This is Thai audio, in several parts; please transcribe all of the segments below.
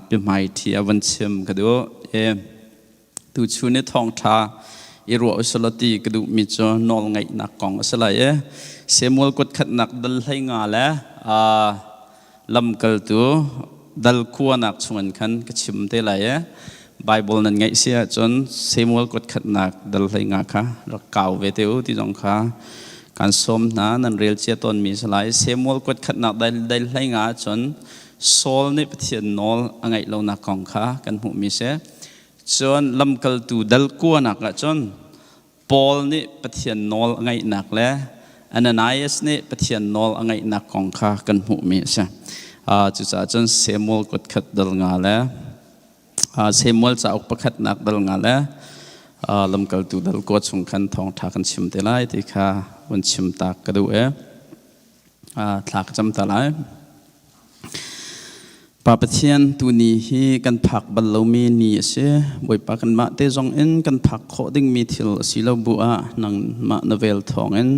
เป็นหมายที่อวันชิมก็ดูตูชูนี่ทองทาอิรัวอุสลตีก็ดูมีจอนอลไงนักกองสลายเสมวลกดขัดนักดัลให้งาแล้วลำกัลตัวดัลคัวนักชวนขันก็ชิมเท่าไรไบเบิลนั้นไงเสียจนเสมวลกดขัดนักดัลให้งาค่ะรักเก่าเวทีอุที่จงค่ะการสมนั้นเรียลเชียตนมีสลายเสมวลกดขัดนักดัลให้งาจนโซลนี่เป็นเทียนนอลไงเรานักกองค่ะกันหูมีเสียจนลำกัลตูดัลกัวนักจนปอลนี่ปะเทียนนอลไงนักแล้วอันนั้นไอเอสนี่ปะเทียนนอลไงนักของข้ากันหูมีใช่จุดจ้าจนเซมอลกดขัดดัลงาแล้วเซมอลจะออกประคัดนักดัลงาแล้วลำกัลตูดัลกัวสงขันทองทักกันชิมเตลัยที่ข้าวันชิมตากกระดูทักจำตะไลปาปเทียนตัวนี้ฮีกันผักบัลลมีนี่เสียบ่อยปากันมาเตจงเอ็นกันผักโคดิ้งมีทิลสิลบัวนังมาโนเวลทองเอ็น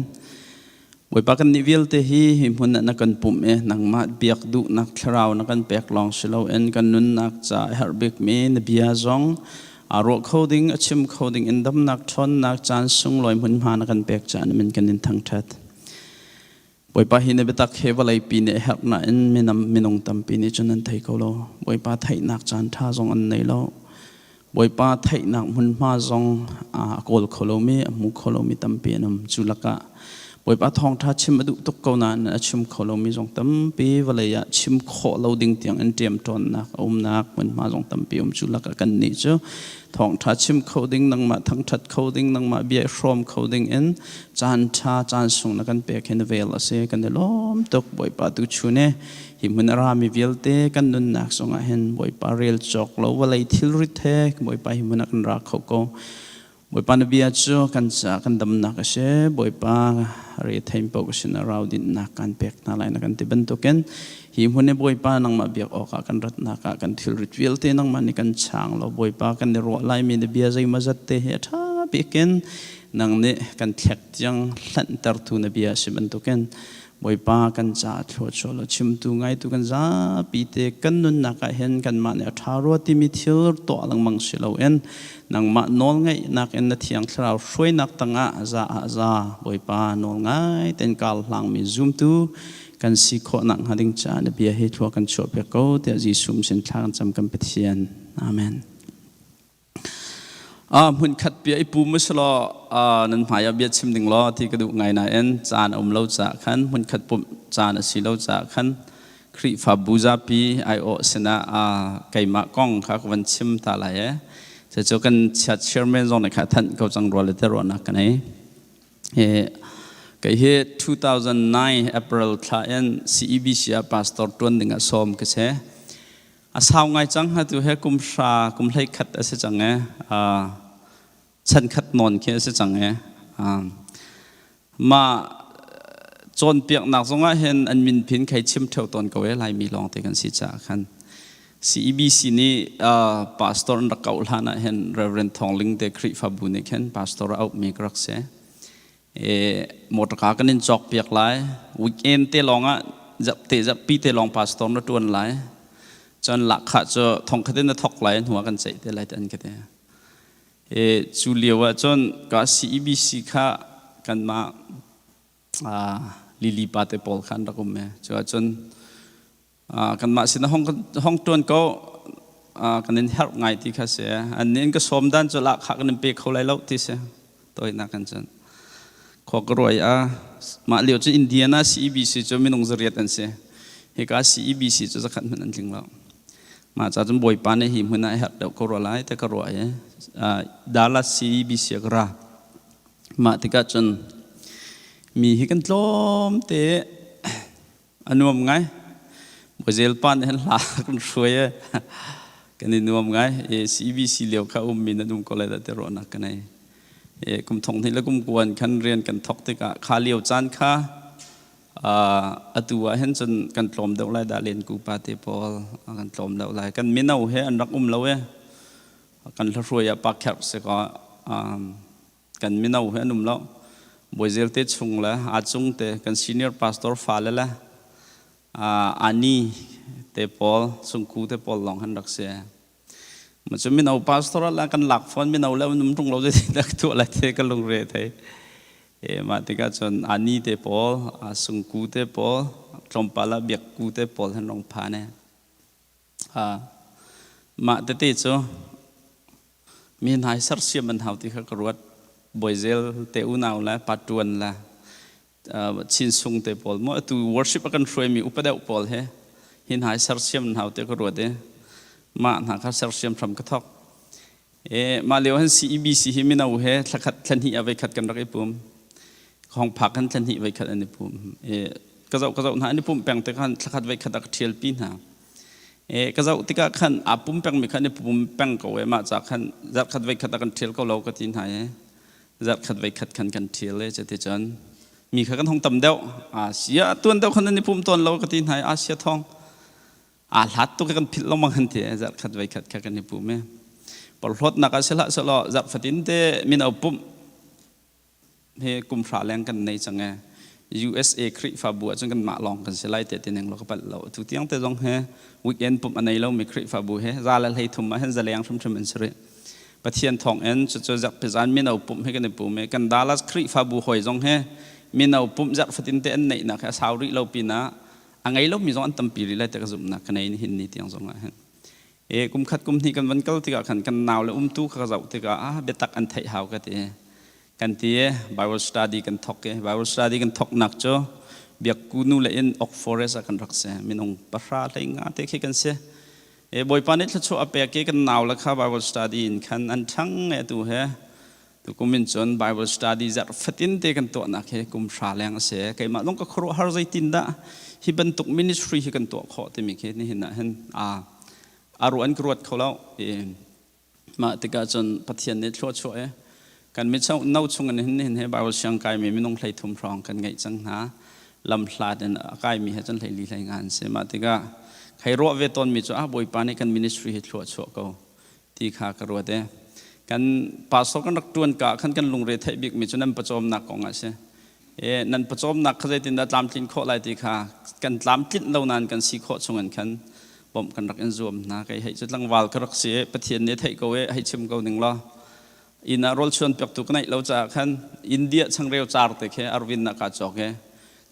บ่อยปากันนิเวลเตฮีหิมหุนนักกันปุ่มนังมาเบียกดุนักคราวนักกันเปียกลองสิลเอ็นกันนุนนักจ่าฮาร์บิกมีนเบียจงอารมณ์โคดิ้งชิมโคดิ้งอินดัมนักชนนักจานสุงลอยมุนมานักกันเปียกจานมันกันนินทั้งทัดบ่อยป้าหินเบตักเฮวไลปีนี่หักน่ะอินมินงตัมปีนี่จนนั้นไทยเขาโลบ่อยป้าไทยนักจานท่าจงอันไหนโลบ่อยป้าไทยนักมุนมาจงโกลเขาโลมีมุขเขาโลมีตัมปีนมจุลกะบ่อยป้าทองท่าชิมอดุตุกเกานันชิมเขาโลมีจงตัมปีวะเลยะชิมโคเราดิ่งเตียงอันเตรียมตอนนักนักมุนมาจงตัมปีจุลกะกันนี่เจ้าทองทัดชิมเขาดิ้งนังมาทั้งทัดเขาดิ้งนังมาเบียร์ฟรอมเขาดิ้งเอ็นจานชาจานส่งนักกันเปียกเห็นเวลเสียกันเดล้อมตกบ่อยปาตุชูเน่หิมุนรามีเวลเตกันนุนนักส่งเห็นบ่อยปาเรียลจอกเราว่าเลยทิลริเทบ่อยปาหิมุนักรักเขาก็บ่อยปานเบียจูกันจากกันดำนักเสียบ่อยปาเรียทำปกสินเราดินนักกันเปียกนาลายนักกันติบันตุกันหิมหุ่นในบ่อยป้านังมาเบียกออกกันรัตนักกันทิลริทวิลเตนังมันนี่กันช่างเราบ่อยป้ากันในรัวไล่มีในเบียใจมาจัดเตะท่าเบียกันนังเนี่ยกันแท็กยังหลันตร์ทูในเบียสิบันตุกันบ่อยป้ากันจ่าชัวชัวเราชิมตูไงตูกันจ่าปีเตกันนุนนักเห็นกันมาเนี่ยทารัวที่มีทิลตัวลังมังสิเราเอ็นนังมานอลไงนักเอ็นนาทียงเราช่วยนักตั้งจ่าบ่อยป้านอลไงเต็นกาลหลังมีซูมตูกันสิขอนังหาดิ่งจานเบียให้ทัวกันชอบเปียกเอาแต่จีสุมสินทางจำกันเปทียนอาเมนหุ่นขัดเปียไอปูมุสลอนั่นหมายเบียชิมดิ่งล้อที่กระดูกไงนะเอ็นจานอมเล่าจากขันหุ่นขัดปุ่มจานสีเล่าจากขันครีฟาบูซาปีไอโอเสนาไก่มะก้องค่ะวันชิมตาไหลจะเจอกันชัดเชื่อมเมนจงในขัดท่านเขาจังรอเลยแต่รอนักกันไหนก็เฮ2009 April ท่าเอ็น CEBC พาสตอร์ตัวหนึ่งสอมก็เช่สาวไงจังฮะตัวเฮกุมชากุมไลขัดเสจังฉันขัดนอนแค่เสจังมาจนเปียกหนักสงเห็นอันมินพินใครชิมเท่าตอนก็เวลามีลองแต่กันสิจ่าคัน CEBC นี่พาสตอร์นักเก่าท่านะเห็น Reverend ทองลิงเดคริฟาบุนิเห็นพาสตอร์เอามีกรักเสหมดขากันนินจอกเปียกไหลวิกเอนเตลองจะปีเตลองพาสตอร์นัดวนไหลจนหลักขาจะทองคดีนัดทอกไหลหัวกันใจเตไหลตันกันจูเลียวจนก็ CEBC ค่ะกันมาลิลีปาเตปอลขันรักมั้ยจนกันมาสินะห้องตัวนก็กันนินเฮร์ไงที่ข้าเสียอันนี้ก็สมดันจะหลักขากันนินเปียกเขาไหลแล้วที่เสียตัวนักกันจนขอกรวยมาเลี้ยวจะอินเดียนะ CEBC จะไม่ต้องเรียนอันเสียเฮก็ CEBC จะขัดมันอันจริงแล้วมาจากจนบ่อยปานในหิมหัวหน้าเด็กกรวยไล่แต่กรวยดาลัส CEBC กระมาที่ก็จนมีให้กันล้มเตะอันนู้นไงบ่เจลปานเห็นหลักกันช่วยกันนี่นู้นไงCEBC เลี้ยวเข้ามีนั่นก็เลยแต่รอนักกันไงกุมทงที่แล้วกุมกวนขันเรียนกันทอกติกะขาเลี้ยวจานค่ะตัวเห็นจนกันตลอมเดาไล่ดาเรียนกูปาเตปอลกันตลอมเดาไล่กันไม่เอาเฮอันรักเราเว้กันทรวยปากแคบเสก็กันไม่เอาเฮอันเราบอยเซลเตชงละอาจงเตกันซีเนียร์พาสตอร์ฟ้าละอันนี้เต ปอลสงคูเตปอลลองหันรักเสียมันจะมีเอาพาสตอร์ละกันหลักฟอนมีเอาแล้วนุ่มตรงเราจะได้ตัวอะไรเทกันลงเรทมาติกาจนอันนี้เตปอลสงคูเตปอลจอมปาลาเบียกคูเตปอลหันลงพาเนี่ยมาเตติโจมีนายสัตย์เสียมันหาที่เขากรวดบอยเซลเตอุนาวละปัจจุบันละชินซุงเตปอลมั่วตัว worship กันช่วยมีอุปเดวปอลเฮหินหายสัตย์เสียมันหาที่กรวดเดมาหาข้าสัตย์เสียมทำกระทอกมาเลี้ยวหัน CEBC หิมินาวเฮสักขัดทันทีเอาไปขัดกันรักไอ้ปุ่มของผักกันทันทีไปขัดอันนี้ปุ่มกระเจ้าหาอันนี้ปุ่มแปลงแต่ขันสักขัดไปขัดอักเทียลปีนหากระเจ้าติกาขันอาปุ่มแปลงมีขันนี่ปุ่มแปลงก็เวมาจากขันจัดขัดไปขัดกันเทียลก็เราก็ทิ้งหายจัดขัดไปขัดกันเทียลเลยจะติดจนมีขันทองต่ำเดียวเสียตัวเดียวขันนี่ปุ่มตัวเราก็ทิ้งหายเสียทองหัดตัวกันผิดลงมาขันเทียจัดขัดไปขัดกันนี่ปุ่มปลดนักเสละสละจัดฝัดินเตมินเอาปุ่มเฮกุมฝาแรงกันในจังไง USA คริฟาบัวจนกันมาลองกันเสลายเตติหนึ่งเราก็ไปเราทุกที่ยังเตจงเฮวิกเอนปุ่มอันไหนเราไม่คริฟาบัวเฮซาลให้ทุ่มมาเห็นจะเลี้ยงชุ่มชุ่มมันเสร็จปะเทียนทองเอ็นจะจับเป็นอันมินเอาปุ่มให้กันในปุ่มกันดาลัสคริฟาบัวหอยจงเฮมินเอาปุ่มจัดฝัดินเตอันไหนนะแค่สาวริเราปีน่ะอันไงเรามีจงอันตั้มปีริเลยแต่ก็สุ่มนะกันในหินนี่ที่ยังจงอ่ะกุมขัดกุมที่กันวันก็ที่กันกันหนาวแล้วตู้ข้าเจ้าที่ก็เบตักอันไทยหาวกันที่กันที่ Bible study กันทอกBible study กันทอกนักจ้ะเบียกกูนูเลยอินออกฟอเรสกันรักเสียมินองปะราเลยงาเตะขี้กันเสียบ่อยปานนี้ถ้าชัวเปียกกันหนาวแล้วข้า Bible study กันอันทั้งตัวเฮตัวกุมินจน Bible study จัดฟัดินเตกันตัวนักเฮกุมชาแรงเสียใครมาต้องก็ครัวฮาร์ใจตินดะฮิบันตุก ministry กันตัวข้อที่มีแค่นี้เห็นนะเห็นอารมณ์กรวดเขาแล้วมาติกาจนปฏิญาณชั่วช่วยกันไม่เช่าเน่าชงกันเห็นบางวันเชียงกายมีไม่ต้องใช้ทุ่มรองกันไงจังหาลำพลาดกายมีให้จนใช้ลีรายงานเสียมาติกาใครรู้เวทตนมีจ้าบ่อยปานในกันมินิสทรีชั่วเขาที่ขากรวดกันป่าสกันรักตวนกะขันกันลงเรือไทยบิกมีจนนั้นประจอมหนักของเสียนั่นประจอมหนักเขาจะติดตามทิ้งข้อไรที่ขากันตามทิ้งเรานานกันสีข้อชงกันบ่มกันรักอันรวมนะใครให้จุดลังวาลกรักเสียปฏิญาณไทยก็เวให้ชิมเขาหนึ่งล้ออินอารอลชวนเปียกตุกในเราจะขันอินเดียช่างเร็วจาร์เตะแค่อารวินนักจอก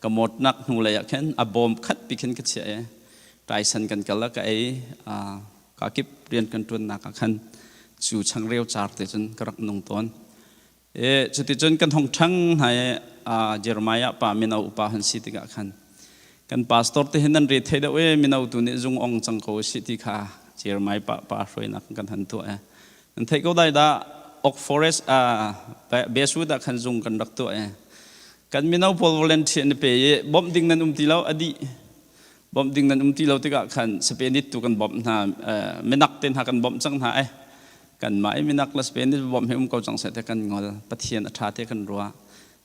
กหมดนักนูเลยขันอบอมคัดปีขันกัดเสียไตรสันกันกันแล้วก็กากิบเรียนกันตัวนักขันจู่ช่างเร็วจาร์เตะจนกรักนงตอนจุดที่จนกันทองช่างให้เยอรมายป่ามินาอุปาหันสิติกะขันกันพาสตอร์ที่เห็นนั่นเรียเทเดเวมินาอุตุนิจงองจังโกสิติกาเยอรมายป่าช่วยนักกันทันตัวนั่นเทก็ได้ด่าออกฟอเรสเบสวูดขันจงกันรักตัวกันมินาอุพอลวอลเลนเทียนเปย์บอมดิ้งนั้นที่เราอดีบอมดิ้งนั้นที่เราติกะขันสเปนิตตุกันบอมนะไม่นักเต้นหากันบอมจังหากันหมายไม่นักละสเปนิตบอมให้เขาจังเสร็จกันงอปฏิญาณชาติกันรัว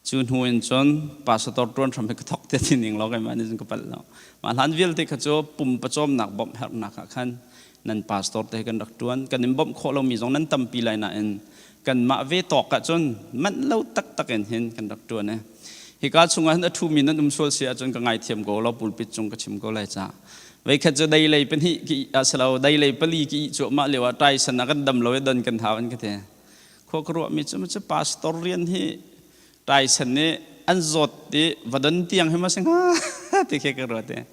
จูนหัวจนพาสตอร์ตรวนทำให้กระทบเตติหนึ่งเราไงมันจึงก็ไปแล้วมาหลังวิลที่เขาจะปุ่มประจอมหนักบอมแหกหนักขันนั่นพาสตอร์เตกันรักตรวนกันนิมบอมโคเรามีตรงนั้นตั้มปีไรน่ะกันมาเวตอกจนมันเล่าตักเห็นกันรักตัวเนี่ยเหตุการณ์ช่วงนั้นทูมินันส่วนเสียจนก็ไงเทียมก็เราปุลปิดจงก็ชิมก็เลยจ้าไว้แค่จะได้เลยเป็นที่สเราได้เลยปลีกี่จุมาเรียกว่าใจสนักกันดำเราเดินกันเท้าอันก็เถอะข้อกลัวมีจะพาสตอร์เรียนที่ใจสนี้อันจดที่วัดนเตียงให้มาสังที่แค่กระโดดเนี่ย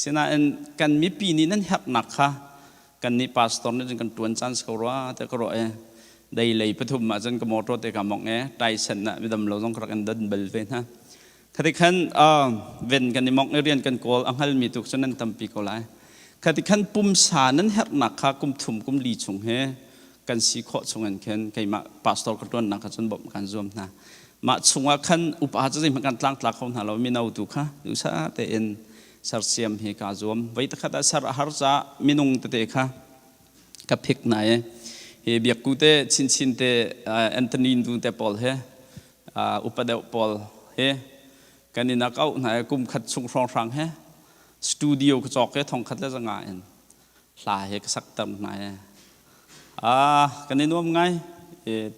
ฉะนั้นกันมีปีนี้นั่นหักหนักค่ะกันนี่พาสตอร์นี่จนกันตวนจันทร์เขาว่าแต่กระโดดได้เลยปฐุมมาจนกมอตรเตกามองใจสนะวิดมเราต้องกระกันเดินเบลเวนฮะขณะขันเวนกันนี่มองเรียนกันโกลอังฮัลมีตุกฉะนั้นตั้มปีโกลายขณะขันปุ่มสานั้นหักหนักค่ะกุมถุมกุมลีชงเฮกันสีข้อชงกันเข็นใครมาพาสตอร์กระตุ้นนักจนบ่มกันรวมนะมาชงว่าขันอุปาจะได้เหมือนกันตั้งหลักของเรามีนาตุค่ะดูซะแต่เอ็นสารเสียมเฮกาจวมไว้ตะขัดสารหารจะมีนุงเตะค่ะกับพิกไหนเบียกกูเตชินเตแอนโทนีดูเตปอลเฮอุปเดวปอลเฮกันนี่นักเอาไหนกุมขัดชงรองเฮสตูดิโอก็จอกเฮทองขัดแล้วจะง่ายลายเฮก็สักตั้มไหนกันนี่นุ่มไง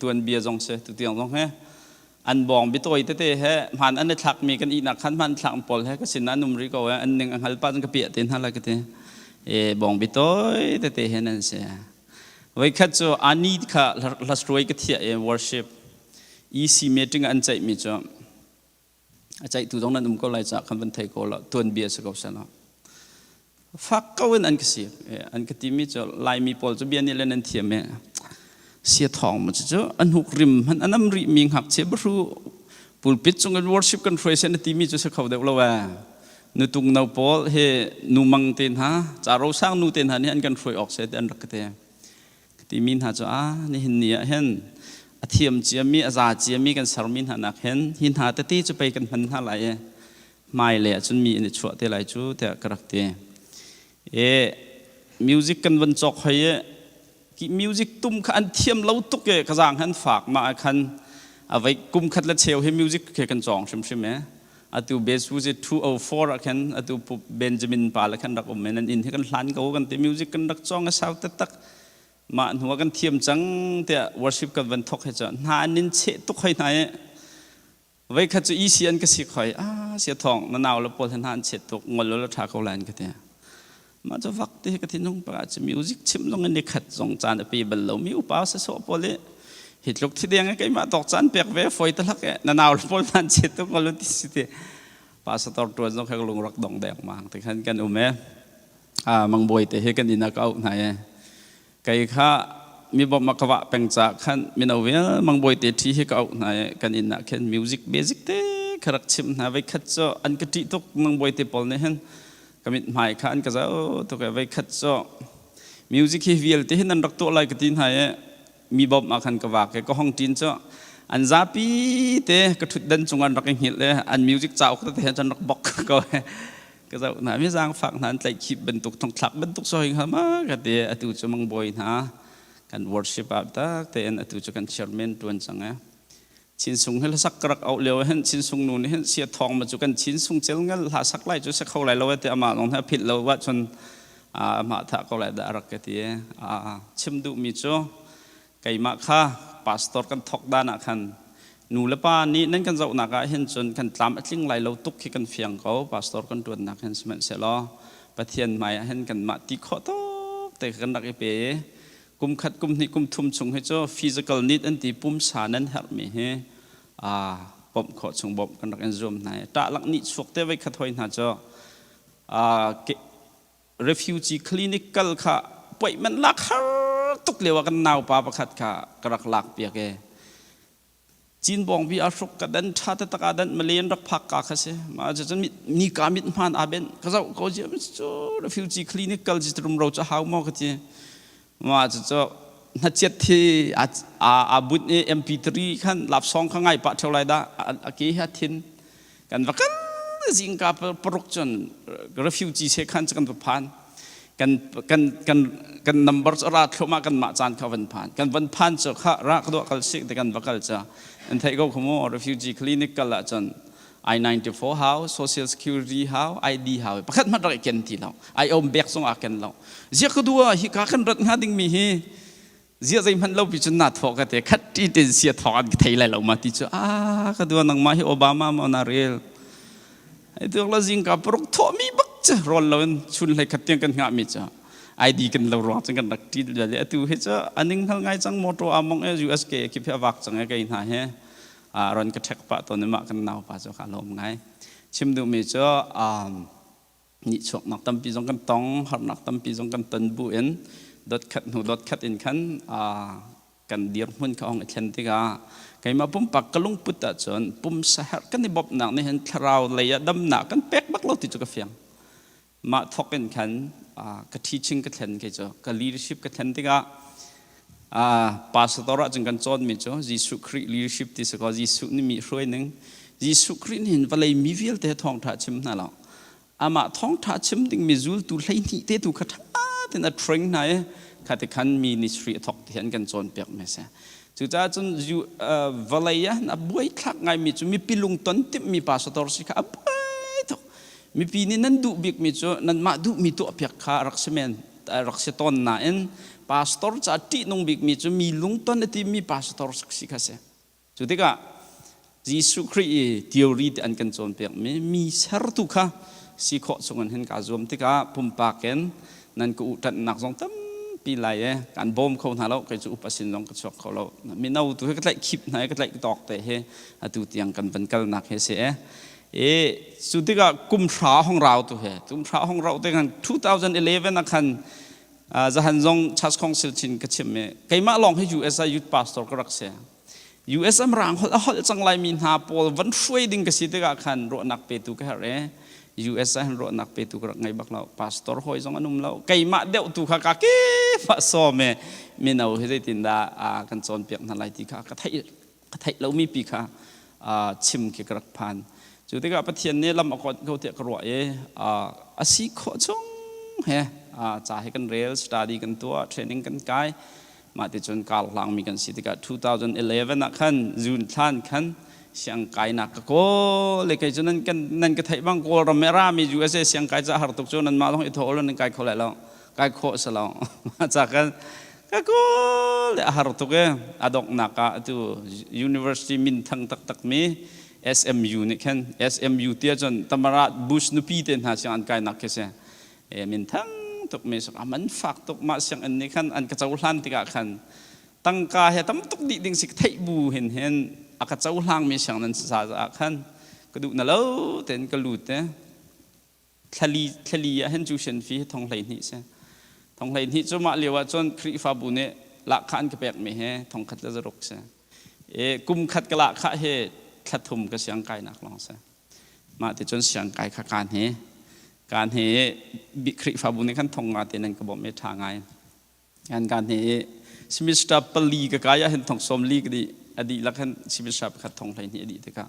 ตัวเบียจงเสตัวเตียงจงเฮอันบองบิโตยเตเฮผ่านอันนี้ถักมีกันอีนักขันมันถักปอลเฮก็สินนั้นนุ่มริโกอันหนึ่งอันฮัลปาจงกระเปียตินฮัลอะไรกันเต บองบิโต้แต่เห็นนั่นเสียไว้คัดจ่ออันนี้ค่ะลัสรวยก็เทียworship easy meeting อันใจมีจ่อใจตัวตรงนั้นก็เลยจากคำบันทึกก็ละตัวเบียสกับฉันละฟักก็วันอันก็เสียอันก็ที่มีจ่อลายมีพอลจะเบียนี่เล่นนั่นเทียมเนี่ยเสียทองมันจ่ออันหุกริมอันนั้นริมิงหักเสียบรู้ปูลปิดจงกัน worship กัน praise นั่นที่มีจ่อสักเขาเดียวละว่านูตุงนาพอลเฮนูมังเต็นฮะจาเราสร้างนูเต็นฮะนี่อันกันช่วยออกเสียอันรักเตะที่มินฮะจ้านี่เห็นเนี่ยเห็นอาเทียมเจียมีอาซาเจียมีกันสารมินฮะนักเห็นหินหาแต่ที่จะไปกันพันหาไหลไม่เลยจนมีในช่วงที่ไหลจูแต่กระเตะมิวสิกกันวันจอกให้กิมิวสิกตุ้มขันเทียมเล่าตุกกระจางหันฝากมาขันเอาไว้กุมขัดและเชลให้มิวสิกกันจองใช่ไหมอาตูเบสวูจะ204อ่ะคันอาตูเบนจามินปาละคันรักอมเมนันอินที่กันหลานเขากันแต่มิวสิกกันรักจ้องกันสาวตักมาหัวกันเทียมจังแต่วอร์ชิปกันวันทกให้จ้ะนานินเชตุกให้ไหนไว้ขัดจะอีเสียนก็สิคอยเสียทองนั่นเอาแล้วปวดนานเชตุกงอนแล้วทาเขาแลนกันเนี่ยมาจะวักที่กันที่น้องปราจะมิวสิกชิมลงกันในขัดสองจานปีบัลลังมิวป้าเสสปอเลยเหตุลุกที่เดียงไงมาตอกจันเปียกเวฟอยตะลักนั่นเอาแล้วปวดนานเชตุกงอนแล้วที่สิเดภาษาตอร์ตัวน้องเขาลงรักดองแดงมาแต่ขันกันอุเมมังบอยแต่เฮกันดินักเอาไหนไก่ข้ามีบอกมากว่าเป็นจากขันมีเอาเวลมังบอยแต่ที่เฮก็เอาไหนกันดินักเห็นมิวสิกเบสิกเต้ขรักชิมนะไว้คัดจ่ออันกติตุกมังบอยแต่ปอลเนี่ยเห็นก็มีหมายขันก็จะตุกไว้คัดจ่อมิวสิกเฮวิลแต่เห็นนั่นรักตัวอะไรกันดินไหนมีบอกมาขันก็ว่าก็ห้องจีนจ่ออันซาปีเตะก็ทุดดันจงอันรักหินเลยอันมิวสิกเจ้าก็เตะจนรักบอกก็จะหนาไม่สร้างฝักนั้นใจคิดบรรทุกทองทักบรรทุกซอยเขามาก็เตะอตุจะมังบอยนะกัน worship อับตาเตะอตุจะกันเชิญเมนตัวนจังชินสุงให้ละสักกระเอาเลี้ยวเห็นชินสุงนู่นเห็นเสียทองมาจุกันชินสุงเจ้างั้นหาสักไล่จุสักเขาไล่เราเตะมาลองถ้าผิดเราว่าจนมาถ้าเขาไล่ได้รักก็เตะชิมดูมิโจไก่มาค่ะพาสตอร์กันทอกด้านอ่ะคันนูเลป้านี้นั่นกันเจ้าหนักเห็นจนกันตามทิ้งไหลเราตุกให้กันเฟียงเขาพาสตอร์กันตัวหนักเห็นสมัยเสร็จแล้วประเทศใหม่เห็นกันมาตีข้อโตแต่กันหนักเป๋กุมขัดกุมนี่กุมทุ่มชงให้เจ้าฟิสิกอลนิดอันที่ปุ่มสานั้นหักมีเฮปมขอชงบมกันหนักเอ็นซูมไหนตาลักนิดสวกเตไว้ขัดถอยหน้าเจ้าrefugee clinical ค่ะป่วยมันลักตุกเลี้ยวกันนาวป่าประคัดค่ะกระลักเปียกจีนบองวิอารุกกันดันชาติตะการดันมาเลียนรักพักกาคเสมาจะจะมีการมิตรมันอาเบนก็จะเขาจะมิจูrefugee clinical จิตรุมเราจะหาวมากทีมาจะนัดเจ็ดที่บุญMP3 ขันหลับซองข้างไงปะเท่าไรได้อากีฮัทินกันรักกันสิงคโปร์ปรุกจน refugee เสขันจะกันผ่านกันnumber ราดเข้ามากันมาจานเขาวันผ่านกันวันผ่านจะข้ารักด้วยกันสิแต่กันบักกันจะอันไทยก็ขโมย refugee clinic กันละจน I-94 house social security house ID house ประคัดมาได้กันทีเราไออมแบกส่งอากันเราเสียก็ดูว่าฮิกากันรัดงาดิ่งมีเฮเสียใจมันเราพิจารณาทอกันแต่คัดที่เดินเสียทอกันไทยเรามาที่จะก็ดูนังมาให้โอบามามานาเรลไอ้ตัวเราสิงคโปร์ทอมีบักจะรอเราชุนเลยขัดยังกันงามิจ้าไอดีกันเรารอจังกันนักที่เดี๋ยวตัวเฮจ้าอันนึงทั้งไงจังมอเตอร์อามองUSK คิดเพื่อวักจังไงกันหาเฮรอนกระแทกปะตัวนี้มากันนาวปะจ้าขาลมไงชิมดูมีจ้านิชกนักตั้มปีจงกันตองหักนักตั้มปีจงกันตันบุเอ็นดดขัดหูดดขัดอินขันกันเดียร์มุ่นเขาองเอเทนติกาไก่มาปุ่มปักกระลุงพุทธจนปุ่มสหัสกันในบบหนักในเห็นทราวเลยดำหนักกันเป๊กบักเราติดจุกเฟียงมาทอกกันขันก็ทีชิงก็เห็นกันจ้ะก็ leadership ก็เห็นติกาภาษาตระจึงกันจนมีจ้ะยิสุคริส leadership ที่สกอยิสุนี่มีช่วยหนึ่งยิสุคริสเห็นว่าเลยมีวิลแต่ทองถาชิมนั่นแหละมาทองถาชิมดึงมีจูลตุเลยนี่เตตุขัดแต่นั่นเทรนไหนขัดขันมีนิสรีทอกเห็นกันจนเปียกไม่ใช่จุดจ้าจนอยู่ว่าเลยนะบุยทักไงมีจุมีปิลุงต้นติมีภาษาตระสิค่ะบุยทุกมีปีนี้นั่นดูบิกมีจุนั่นมาดูมีตัวเปียกขารักษาเมนรักษาต้นน่ะเอ็นภาษาตระจัดที่นุ่งบิกมีจุมีลุงต้นที่มีภาษาตระสิค่ะเสียจุดที่ก็ยิสุคริสต์ทีโอรีอันกันจนเปียกมีสารตุค่ะสิขอส่งเห็นการรวมที่ก็ปุ่มปากกัน นั่นก็อุตันหนักสองตั้มปีไหลการบ่มเขาหาเราก็จะอุปสินลงกระชกเขาเราไม่เอาตัวก็ไล่คลิปไหนก็ไล่ตอกแต่เฮตัวเตียงกันเป็นกันหนักเฮเสียสุดที่ก็กุมช้าของเราตัวเฮกุมช้าของเราแต่กัน2011นักขันจะหันจงชัดของศิลชินกระชิมเมใครมาลองให้ US ยุทธพาสตอร์ก็รักเสีย US มรังเขาจังไรมีหาปอลวันช่วยดิ้งกสิทธิ์ก็ขันรถนักเปตุก็เหรอ US หันรถนักเปตุก็รักไงบักเราพาสตอร์หอยจงอนุมเราใครมาเดาตุข้าก็ฟาโซเมไม่เอาให้ได้ตินดากันจนเปียกนั่นไรที่ข้ากระไทยเรามีปีข้าชิมเกี่ยวกับพันจุดที่ก็ประเทศนี้ลำอากาศเขาเตะกระโดดอาศัยข้อจงเฮจ่ายกันเรียนสตาร์ดีกันตัวเทรนนิ่งกันกายมาติดจนการหลังมีกันสิทธิ์กับ2011นักขันจูนท่านขันเสียงกายนักก็เลยกันจนนั้นก็ไทยบางคนเราไม่รามี USA เสียงกายจะหาตุกจนนั้นมาต้องอิทธิพลนั้นกายเขาแล้วกายโคสแล้วมาจากกันก็เลยหาตุกอดอกนักตัว University มินทั้งตักมี SMU นี่ขัน SMU เตี้ยจนตำราบุชนุปีเต็นหาเสียงกายนักแค่มินทั้งตุกเมสมันฝากตุกมาเสียงอันนี้ขันอันกระเจ้าหลังติกาขันตั้งกาเหตุตุกดิดิ่งสิกไทยบูเห็นอากาศเจ้าหลังมีเสียงนั้นสาจะขันกระดูกนั่นแล้วเต็นกระลุดทะเลเห็นจูเชนฟีทองไหลนี่ใช่ทองไหลนี่จะมาเรียกว่าจนคริฟาบุเน่ละขันกระเปกไม่เห็นทองขัดจะรกใช่กุมขัดกะละขัดเหตุขัดทุ่มกับเสียงไก่นักลองใช่มาติดจนเสียงไก่ขัดการเหการเหบิคริฟาบุญในขั้นทองมาเต็นก็บอกไม่ทางไงการเหสมิสตาปลีก็กายเห็นทองสมลีก็ดีอดีตแล้วขั้นสมิสตาขัดทองไทยนี่อดีตก็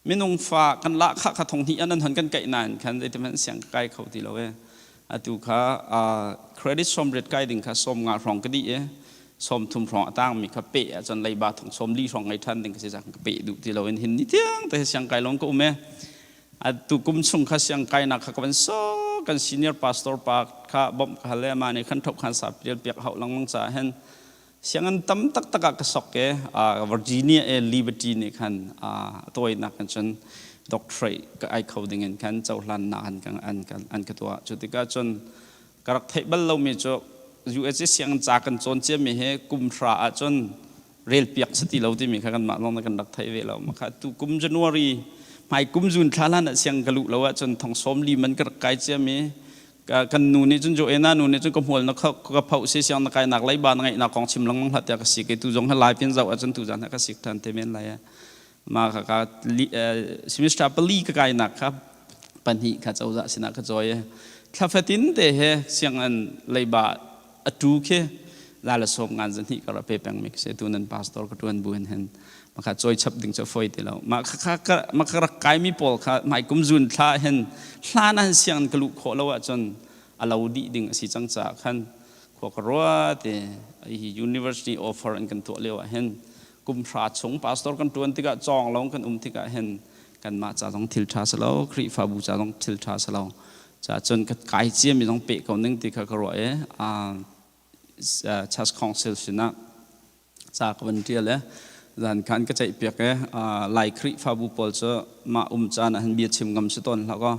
ไม่นงฟ้ากันละขัดทองที่อันนั้นหันกันไก่นานขั้นได้ที่มันเสียงไก่เขาที่เราดูค่ะเครดิตสมเร็จไก่ดิ่งค่ะสมงานรองก็ดีสมทุ่มรองตั้งมีข้าเปะจนเลยบาทของสมลีรองไงท่านดิ่งก็จะเปะดูที่เราเห็นนิดเดียวแต่เสียงไก่ลงก็อุ้มตุกุมสุงข้าเสียงไก่นักข้าก็เป็นโซ่กันซีเนียร์พาสตอร์ปากข้าบ่มข้าเล่มาในขั้นทบขั้นสับเปลี่ยนเปียกเขาลังมังจ่าเห็นเสียงอันตั้มตักกระสอกเวอร์จิเนียลิเบอร์ตีนี่ขั้นตัวนักกันจนด็อกเตอร์ก็ไอเขาดิ่งขั้นเจ้าหลานนักกันอันกันตัวจุดที่ก็จนกระเทยบัลเรามีโจUS เสียงจากกันจนเจ้ามีเหกุมทราจนเรียลเปียกสติเราที่มีกันมาลองกันดักไทยเวลามาค่ะตุกุมจันวารีไม่กุมจุนทาลานเสียงกะลุแล้วว่าจนทองสมลีมันกระไกเจ้ามีกันนูนี่จนโจเอน่านูนี่จนกหัวนักเขากระเพาะเสียงนักไก่นักไล่บานไงนักของชิมลังมังหัดแต่ก็สิกตุจงให้ลายเป็นเจ้าจนตุจันก็สิกทันเตเมนไรมาค่ะก็สมิสตาปลีก็ไก่นักครับปัญหาข้าเจ้าจะสินักก็จอยถ้าเฟตินเตะเสียงอันไล่บาอตูเคลาลสมงานจันทิกระเปแปงมิกเซตุนันพาสตอร์ก็ตัวนบุญเห็นมาข้าจอยชับดึงจะไฟตีแล้วมาข้ากายมีปอลข้าไม่กุมจุนท่าเห็นท่านั้นเสียงกลุขอแล้วจนอาลาวดีดึงสิจังจากขันขวากรัวเตUniversity of Foreign กันตัวเลี้ยวเห็นกุมพระชงพาสตอร์กันตัวนที่ก็จองลงกันที่ก็เห็นกันมาจากต้องทิลทาสแล้วคริฟาบูจากต้องทิลทาสแล้วจะจนกายเจียมีต้องเปะเขาหนึ่งที่ข้ากรัวชัสของเซลชินะจากวันเดียวเลยดันการก็จะเปียกไล่คริฟาบูปอลจะมาจานหันเบียดชิมกำสต้นแล้วก็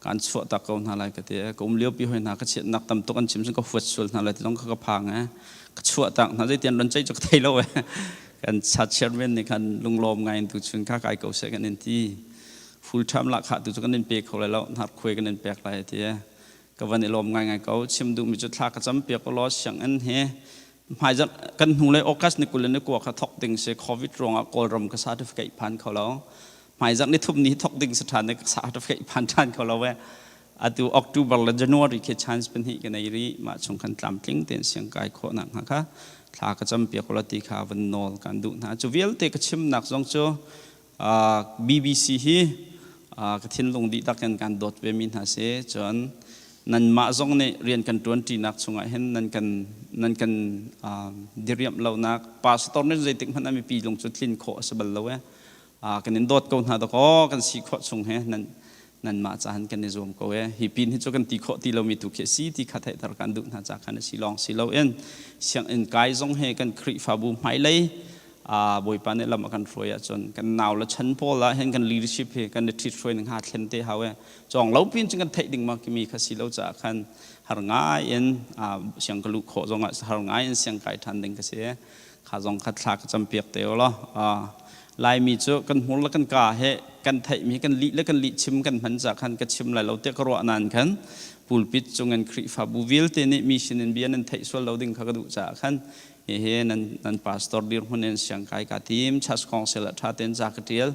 การสวดตะกอนอะไรก็เดี๋ยวก็เลี้ยวไปหอยนักก็เช็ดนักตำตกันชิมซึ่งก็ฝึกสวดอะไรที่ต้องเขาก็พังก็สวดต่างนั่นได้เตียนรันใจจากไทยแล้วกันชัดเชนเว้นในการลงลมไงตัวชุนข้าไก่เก่าเสกันในที่ฟูลไทม์ละขาดตัวชุนกันในเปียกเขาเลยแล้วนัดคุยกันในเปียกอะไรที่ก็วันในลมไงเขาชิมดูมีจุดทักก็จำเปียกก็ล้อเสียงอันเฮหมายจะกันหูเลยโอกาสในกุลในกัวเขาทอกดิ่งเสียโควิดรองกอลรมก็สาธุไก่พันเขาแล้วหมายจากในทุบนี้ทอกดิ่งสถานในสาธุไก่พันท่านเขาแล้วว่าตัวออกตุบาร์และจันวารีเคชันส์เป็นที่กันในรีมาชงกันตามทิ้งเต็นเสียงไก่โคนักนะคะถ้าก็จำเปียกละตีขาวันนอลกันดูนะจูเวลเตกชิมนักจงโจBBC ฮีกระทิ้งลงดีตักกันการดดเวมินหาเสจนนั่นมาจงเนี่ยเรียนกันตัวที่นักชงเห็นนั่นกันเดียมเรานักพาสตอร์เนี่ยใจติ่งมันมีปีลงจุดลิ้นโคสบัลเรากันนินดดกันหาตะก็กันสีโคชงเห็นนั่นมาจากหันกันในรวมก็ฮิปินที่จะกันตีโคตีเรามีตุกเคสีที่ขัดให้ตระกันดูน่าจากกันสีลองสีเราเองเสียงเอ็นกายจงให้กันคริฟาบูไม่เลยบอยปานเนี่ยเรามากันรวยจนกันนาวและชั้นพอละเห็นกัน leadership กันในทิศช่วยหนึ่งหาเทนเตหาจองเราพินจึงกันเทดิ่งมาคิมีคสีเราจากกัน har ngai in siang kalu kho zong har ngai in siang kai than ding ka se kha zong khat thak cham piak teo lo lai mi chu kan hul la kan ka he kan thai mi kan li la kan li chim kan man ja khan ka chim lai lo te ka ro nan khan pulpit chung an khri fa bu vil te ni mission in bian an thai sol lo ding kha ka du cha khan he nan pastor dir hunen siang kai ka team chas council tha ten ja ka tiel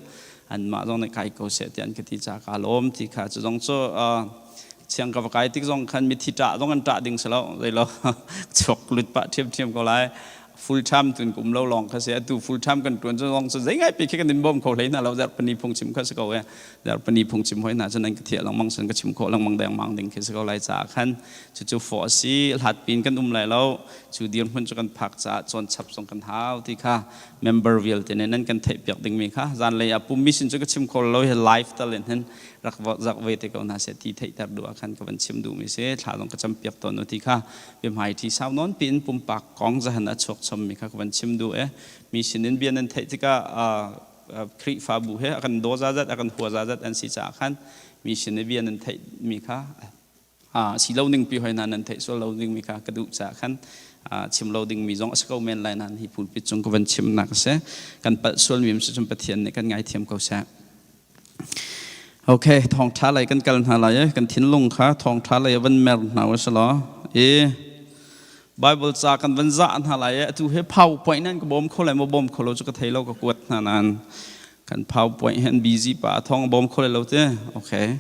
an ma zong ne kai ko se tian ka ti cha ka lom ti kha chu zong chu siang ka kai tik zong khan mi thi ta zong an ta ding selo lai lo chok lut pa thiam ko lai full time tuần cũng lâu lòng khai tu full time cần tuần cho lòng cho dễ ngay bị khi cần bom khẩu lấy nào lâu giờ pani phong chim khai sẽ câu giờ pani phong chim hỏi nào cho nên cái thiệt lòng mong sân cái chim khẩu lòng mong đèn mong đỉnh khi sẽ câu lại trả khăn chú phò si hạt pin cần lại lâu chú điên phân cho cần phạc trả chọn chập xong cần tháo thì kha member will thì nên cần thể việc đỉnh mình kha dàn lại apum mission cho cái chim khẩu lâu life ta lên hen giặc về thì câu nào sẽ thi thấy thật đùa khăn cái vấn chim đủ mình sẽ thả lòng cái chăm việc tuần nữa thì kha bên hai thì sao nón pin pum bạc cong ra hẳn đã chọc chăm mình kha cái vấn chim đủ mission nên biên nên thấy thì cái khỉ phá bù hết akan do ra rất akan hùa ra rất anh sĩ trả khăn mission nên biên nên thấy mình kha xí lâu đinh pi hồi nan nên thấy số lâu đinh mình kha cái đủ trả khăn chim lâu đinh mình giống câu men lại nan hi pulpit chung cái vấn chim nạc sẽ kan bắt số mình sẽ chăm bắt thiền này kan ngay thiêm câu sẽ ok thong thả lại kan kal na lại kan thin lung kha thong thả lại van mer nào sẽ lo Bible cha kan van za na lại tu he PowerPoint nan ko bom kho lại mo bom kho lo chu ka thei lo ka kuat na nan kan PowerPoint hen busy pa thong bom kho lại lo te ok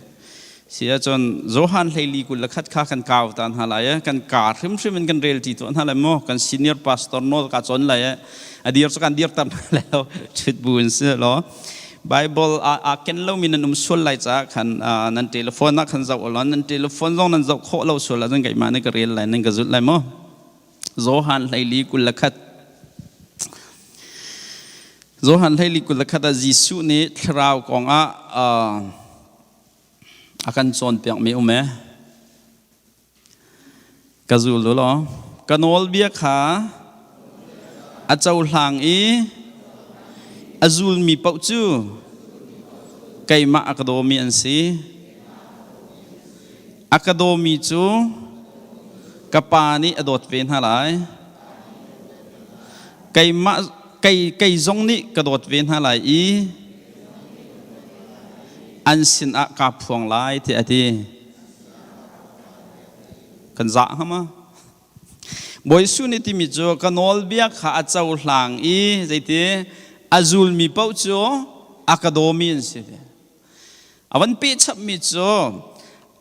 sia chon Johan Leili kul khat kha kan kaw tan ha lại kan ka thrim thrim kan rel ti to na lại mo kan senior pastor no ka chon lại adir so kan dir tam lại lo chit bun se lo Bible ken lo min sul lai cha khan nan telephone na khan zau lon nan telephone zong nan zau kho lo sul la jang kai ma ne ka rel lai nan ka zut lai mo Johan Leili kul khat Johan Leili kul khat Jisu ni thrau kong akan chon piak mi ume ka zul lo kanol bia kha a chau hlang azul mi pau chu kai ma academy an si academy chu kapani adot ven halai kai ma kai zong ni kadot ven halai an sin a ka phuang lai ti ati kan za hama boy su ni ti mi chu kanol bia kha a chau hlang zaiti azul mi pau chu academy an si awan pe chap mi chu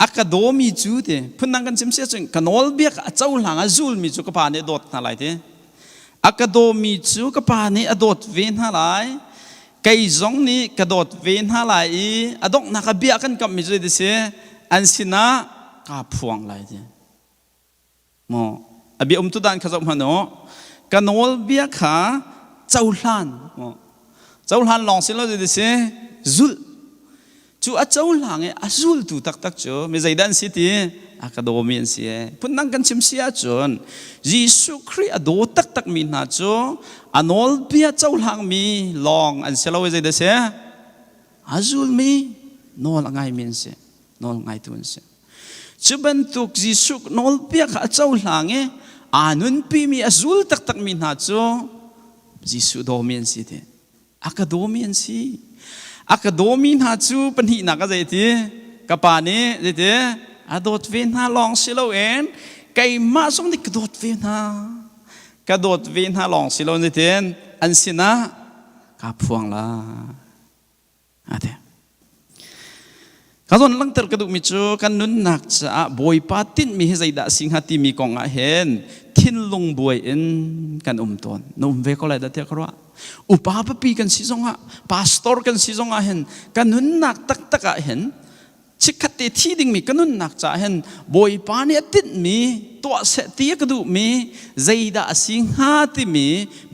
academy chu te phunang kan chimse chung kanol biak a chau hlang azul mi chu ka pa ne dot na lai te academy chu ka pa ne adot ven ha lai kai zong ni ka dot ven ha lai adok na ka bia kan kam mi chu de se an sina ka phuang lai te mo abi tu dan kha zom hano kanol biak kha chau hlan mo chau hlan long se lo de se zul chu a chau lang azul tu tak tak chu me zaidan city academy an si punang kan chim sia chon Jisu Christ ado tak tak min na chu anol bia chau lang mi long an selo zaida se azul mi nol ngai min se nol ngai tun se chu ban tuk Jisu nol bia kha chau lang anun pi mi azul tak tak min na chu Jisu do min si te academy an si academy na chu panhi na ka zaiti kapani zaiti adot ven ha long silo en kai ma song ni kadot ven ha long silo ni ten an sina ka phuang la ate kazon lang ter kaduk mi chu kan nun nak cha boy patin mi he zaida singha ti mi kong a hen thin lung boy en kan ton nom ve ko lai da te kro upa pa pi kan si zonga pastor kan si zonga hen kan nun nak tak tak a hen chikate thi ding mi kan nun nak cha hen boy pa ni atit mi to se ti ka du mi zaida sing ha ti mi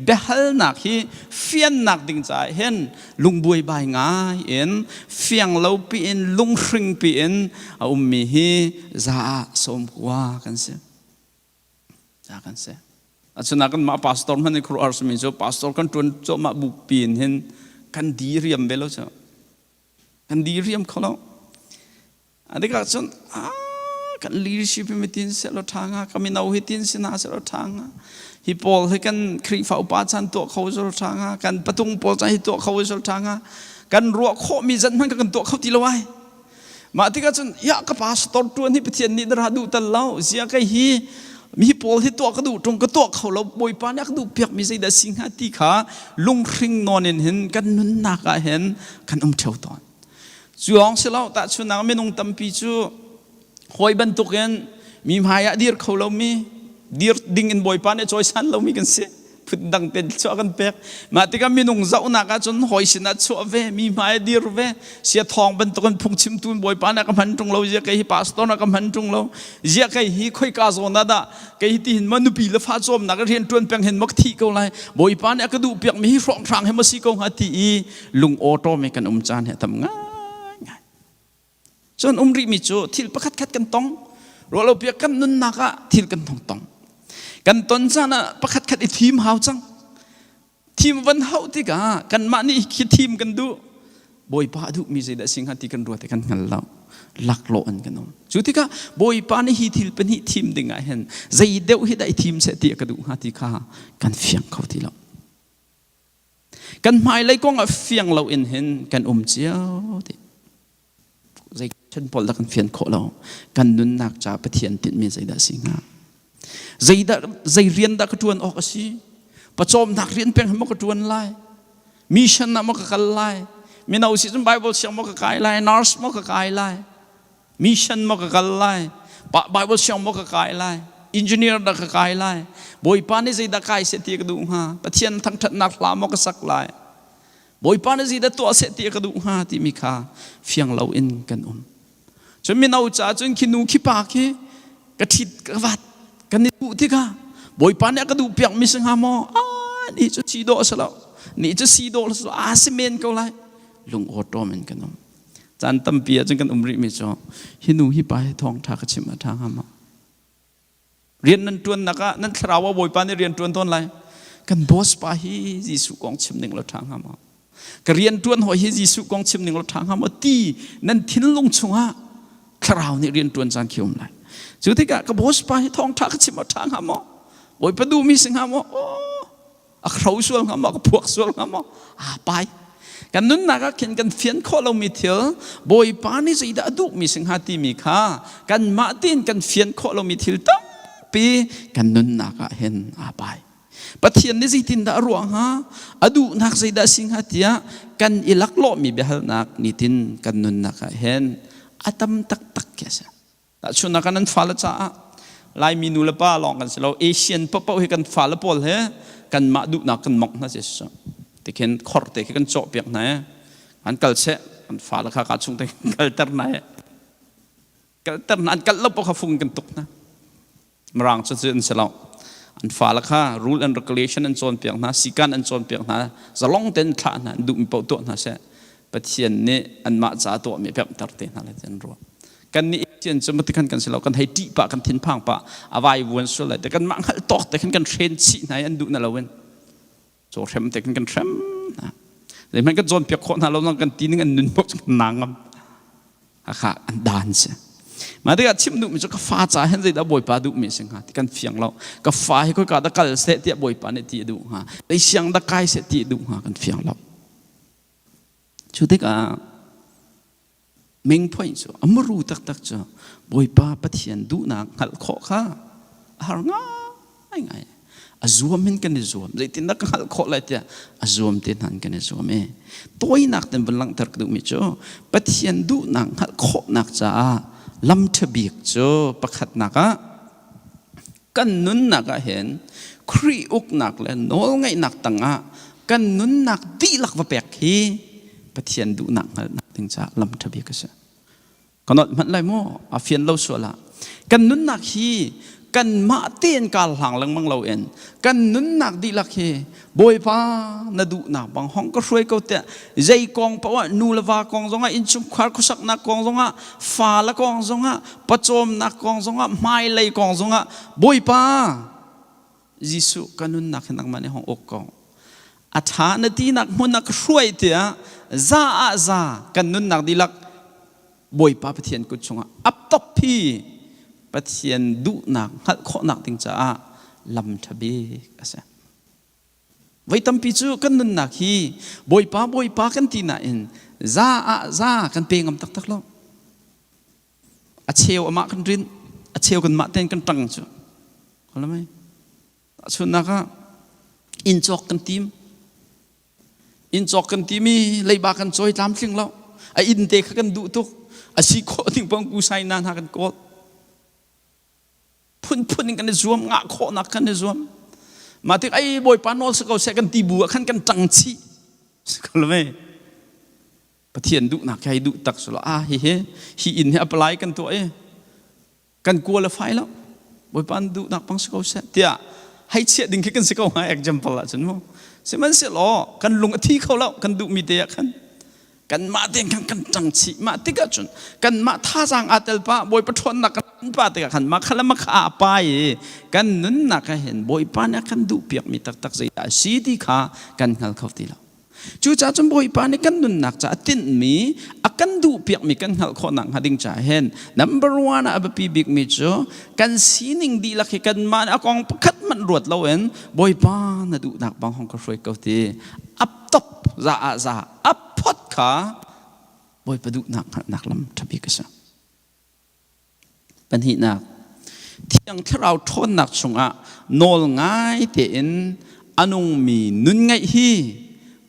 behal nak hi fian nak ding cha hen lung boy bai nga en fiang lo pi en lung hring pi en mi hi za som kwa kan se achuna kan ma pastor man ni khru ars mi jo pastor kan tun cho ma buk pin hin kan di riam belo cho kan di riam kholo adika chon กัน leadership ไม่ตินเสลทางอ่ะกันมีนาหิตินสินาเสลทางอ่ะฮิปโปให้กันครีฟ้าอุปาจันตัวเขาเสลทางอ่ะกันประตูปอจันให้ตัวเขาเสลทางอ่ะกันรัวโคมีจันมันกันตัวเขาตีละไว้มาที่กันจนยากระพาสตอร์ตัวนี้ไปเทียนนิดราดูตะเล่าเสียกันฮีมีโพลที่ตัวกระดูตรงกระตัวเขาเราบอยปานกระดูเปียกมีใจแต่สิงหาที่ขาลุงริงนอนเห็นกันนุนนักเห็นกันเที่ยวตอนจู่ห้องเสลาแต่ชุนนางไม่นงตั้มปีจู่หอยบรรทุกเห็นมีพายดีร์เขาเรามีดีร์ดิ่งinบอยปานเนี่ยจอยสันเรามีกันเสียพุดดังเป็นชัวกันเปียกมาที่กันมีนงเจ้านักจนหอยสินัดชัวเวมีพายดีร์เวเสียทองบรรทุกกันพุ่งชิมตุนบอยปานนักมันตรงเราเจ้าไอ้พาสตอร์นักมันตรงเราเจ้าไอ้ค่อยกาโซนัดไอ้ที่เห็นมันนุปีละฟ้าจอมนักเรียนตวนเปียงเห็นมักที่เขาไล่บอยปานเนี่ยก็ดูเปียกมีฟองทางให้มาสิเขาหัดที่ลุงออโต้ไม่กันจานเนี่ยทำง่ายจนริมิจูที่ประคัดกันตองเราเปียกกันนุนนักที่กันตองกันตอนนั้นนะประคัดไอ้ทีมเฮาจังทีมวันเฮาที่กันมานี่คิดทีมกันดูบอยป้าดูมีใจแต่สิ่งที่กันรัวแต่กันกันเราลักโลอันกันน้องจุดที่บอยป้านี่ฮิตเป็นฮิทีมดึงไงเห็นใจเดียวฮิตไอ้ทีมเสตีกันดูฮะที่กันเฟียงเขาที่เรากันหมายเลยก็งเฟียงเราเห็นกันเจียวที่ใจฉันพอแล้วกันเฟียงเขาเรากันนุนนักจ่าประเทียนติดมีใจแต่สิ่งใจเรียนดักจวนออกสิประจอมนักเรียนเพียงให้มกจวนไล่มิชชั่นน่ะมกกันไล่มีนาอุสิจนไบเบิลเสียงมกกายไล่นอร์สมกกายไล่มิชชั่นมกกันไล่ไบเบิลเสียงมกกายไล่อินจิเนียร์ดักกายไล่บอยปานี่ใจดักกายเสตีกระดูฮะประเทียนทั้งทัดนักลามกสักไล่บอยปานี่ใจดักตัวเสตีกระดูฮะที่มีค่าเฟียงเราอินกันจนมีนาอุจ่าจนคินูคิปาคีกระทิดกระวัดกันนี่ดูที่ค่ะบอยปานเนี่ยก็ดูเปียกมิสงหามอนี่จะซีโดสแล้วนี่จะซีโดสแล้วสิเมนเขาไล่ลุงออโต้เหมือนกันน้องจันตั้มเปียจนกันริมิจอฮินูฮิไปทองทักชิมทางหามเรียนนั่นตัวนักนั่นคราวว่าบอยปานเนี่ยเรียนตัวต้นไรกันบอสไปฮิจิสุกองชิมหนึ่งเราทางหามก็เรียนตัวหอยฮิจิสุกองชิมหนึ่งเราทางหามตีนั่นทิ้งลงชงฮะคราวนี่เรียนตัวจานเขียวไรจุดที่ก็บอสไปทองทักชิมทางหามบอยไปดูมิสิงหามเขาส่วนหามก็พวกส่วนหามไปกันนั้นนักเขียนกันเฟียนข้อเรามีเถอะบอยปานี่จะได้ดูมิสิงหาที่มีค่ากันมาตินกันเฟียนข้อเรามีเถอะตั้งปีกันนั้นนักเห็นไปประเทศนี้สิตินดารัวฮะอดูนักจะได้สิงหาที่กันอิลักโลมีเบลนักนิตินกันนั้นนักเห็นอาตมตักตักแค่ไหนแต่ช่วงนักนั้นฟ้าละจ้าลายมีนูละป้าลองกันสิเราเอเชียนพวกให้กันฟ้าละปอลเฮกันมาดูนักกันมอกน่าจะสิแต่เห็นคอร์แต่กันโจเปียกไหนอันกัลเซกันฟ้าละข้ากัดช่วงแต่กัลเตอร์ไหนกัลเตอร์นั้นกัลลบพวกเขาฟุ้งกันตุกนะมรังสุดๆสิเราอันฟ้าละข้า rule and regulation อันโจนเปียกนะสิการอันโจนเปียกนะจะลองเต้นท่านะดูมีเป้าตัวนะเสประเทศนี้อันมาจากตัวมีเพียงตัดเต้นอะไรเต้นรัวกันนี่เช่นสมมติกันสิเรากันให้ดีปะกันทิ้งพังปะอวัยวนสุดเลยแต่กันมังหัลตอกแต่กันเทรนชีไหนอันดูนั่นเราเว้นโจเทมแต่กันเทรมนะแต่มันก็โจนเปียกคนเราต้องกันตีนึงอันนึงพวกนางอ่ะค่ะอันดานเสียมาที่กันชิมดูมันจะก็ฟ้าจ่าเห็นใจได้บ่อยปาดูมีสิ่งหาที่กันเฟียงเราก็ฟ้าให้คนก็ตะกัลเสตีบ่อยปาเนี่ยตีดูฮะได้เสียงตะไคร้เสตีดูฮะกันเฟียงเราชุดที่กันเมงพ่อยจ้ะอมรู้ตักจ้ะบอยป้าปะเทียนดูนักหัลข้อข้าหาง่ายง่ายอาจวมเห็นกันในจวมใจตินนักหัลข้อเลยจ้ะอาจวมตินหันกันในจวมตัวนักเต็มบลังตรักดูมิจ้ะปะเทียนดูนักหัลข้อนักจ้ะลำทบีกจ้ะประคัดนักกันนุนนักเห็นครีอุกนักเลยโน้ไงนักตั้งกันนุนนักดีลักว่าแปลกฮีปะเทียนดูนักถึงจะลำทบีกจ้ะก็นอดมันเลยมั่วอาเฟียนเราชัวละกันนุนนักฮีกันมาเตียนกาลหางลังมังเราเองกันนุนนักดีลักฮีบอยป้านาดูนักบางห้องก็ช่วยเขาเตะใจกองเพราะว่านูละวากองซงอินชุมควาร์คุสักนักกองซงฟ้าละกองซงปัจจมนักกองซงไม้เลยกองซงบอยป้ายิสุกันนุนนักนักมันในห้องอกกองอาฐานตีนักมันนักช่วยเตะซากันนุนนักดีลักบอยป้าเพียนกุศลอับตบพี่ ปะเทียนดุหนักหัดข้อหนักติงจ้าลำทะเบกเสไว้ตั้มปีจูกันนุนหนักฮีบอยป้ากันตีน่ะอินซากันเปงมตักแล้วอาเชียวมากันรินอาเชียวกันมาเต้นกันตังจูเข้าใจไหมส่วนนักอินจอกกันทีมมีเลยบากันจอยตามสิ่งแล้วไออินเตะกันดุตุกอาชีโคติงปองกูใส่นานหากันโกดพุ่นกันในรวมงะโคนักกันในรวมมาถึงไอ้บอยปานอลสกาวเสกันตีบัวขันกันจังชีเข้าใจไหมปะเทียนดุหนักใครดุตักสุดละฮีอินให้อัปไลกันตัวกันกลัวละไฟแล้วบอยปานดุหนักปังสกาวเสเดียให้เชี่ยดึงขึ้นสกาวหาexampleละฉันมั้งเสมันเสียล้อกันลงที่เขาแล้วกันดุมีเดียกันมาเตียงกันจังชีมาติกะจุนกันมาท่าจางอาเตลปะบอยปะทนนักกันปะติกะขันมาขลังมาขาไปกันนุนนักเห็นบอยปานี่กันดุเปียกมีตักใจสีดีขากันหัลเขาตีแล้วจู่จ้าจนบอยปานี่กันนุนนักจะตินมีกันดุเปียกมีกันหัลข้อหนังหัดิงจ่าเห็น number one อับปีบิ๊กมิจอกันสีนิ่งดีลักกันมาอากองคัดมันรวดเราเห็นบอยปานี่ดุนักบางห้องก็ช่วยเขาตีอับตบซาอับพอดขาบอยประดุนักลำทบีกษะปัญหาหนักที่ยังที่เราทนหนักสงะโนลง่ายเต็นอนุมีนุนไงฮี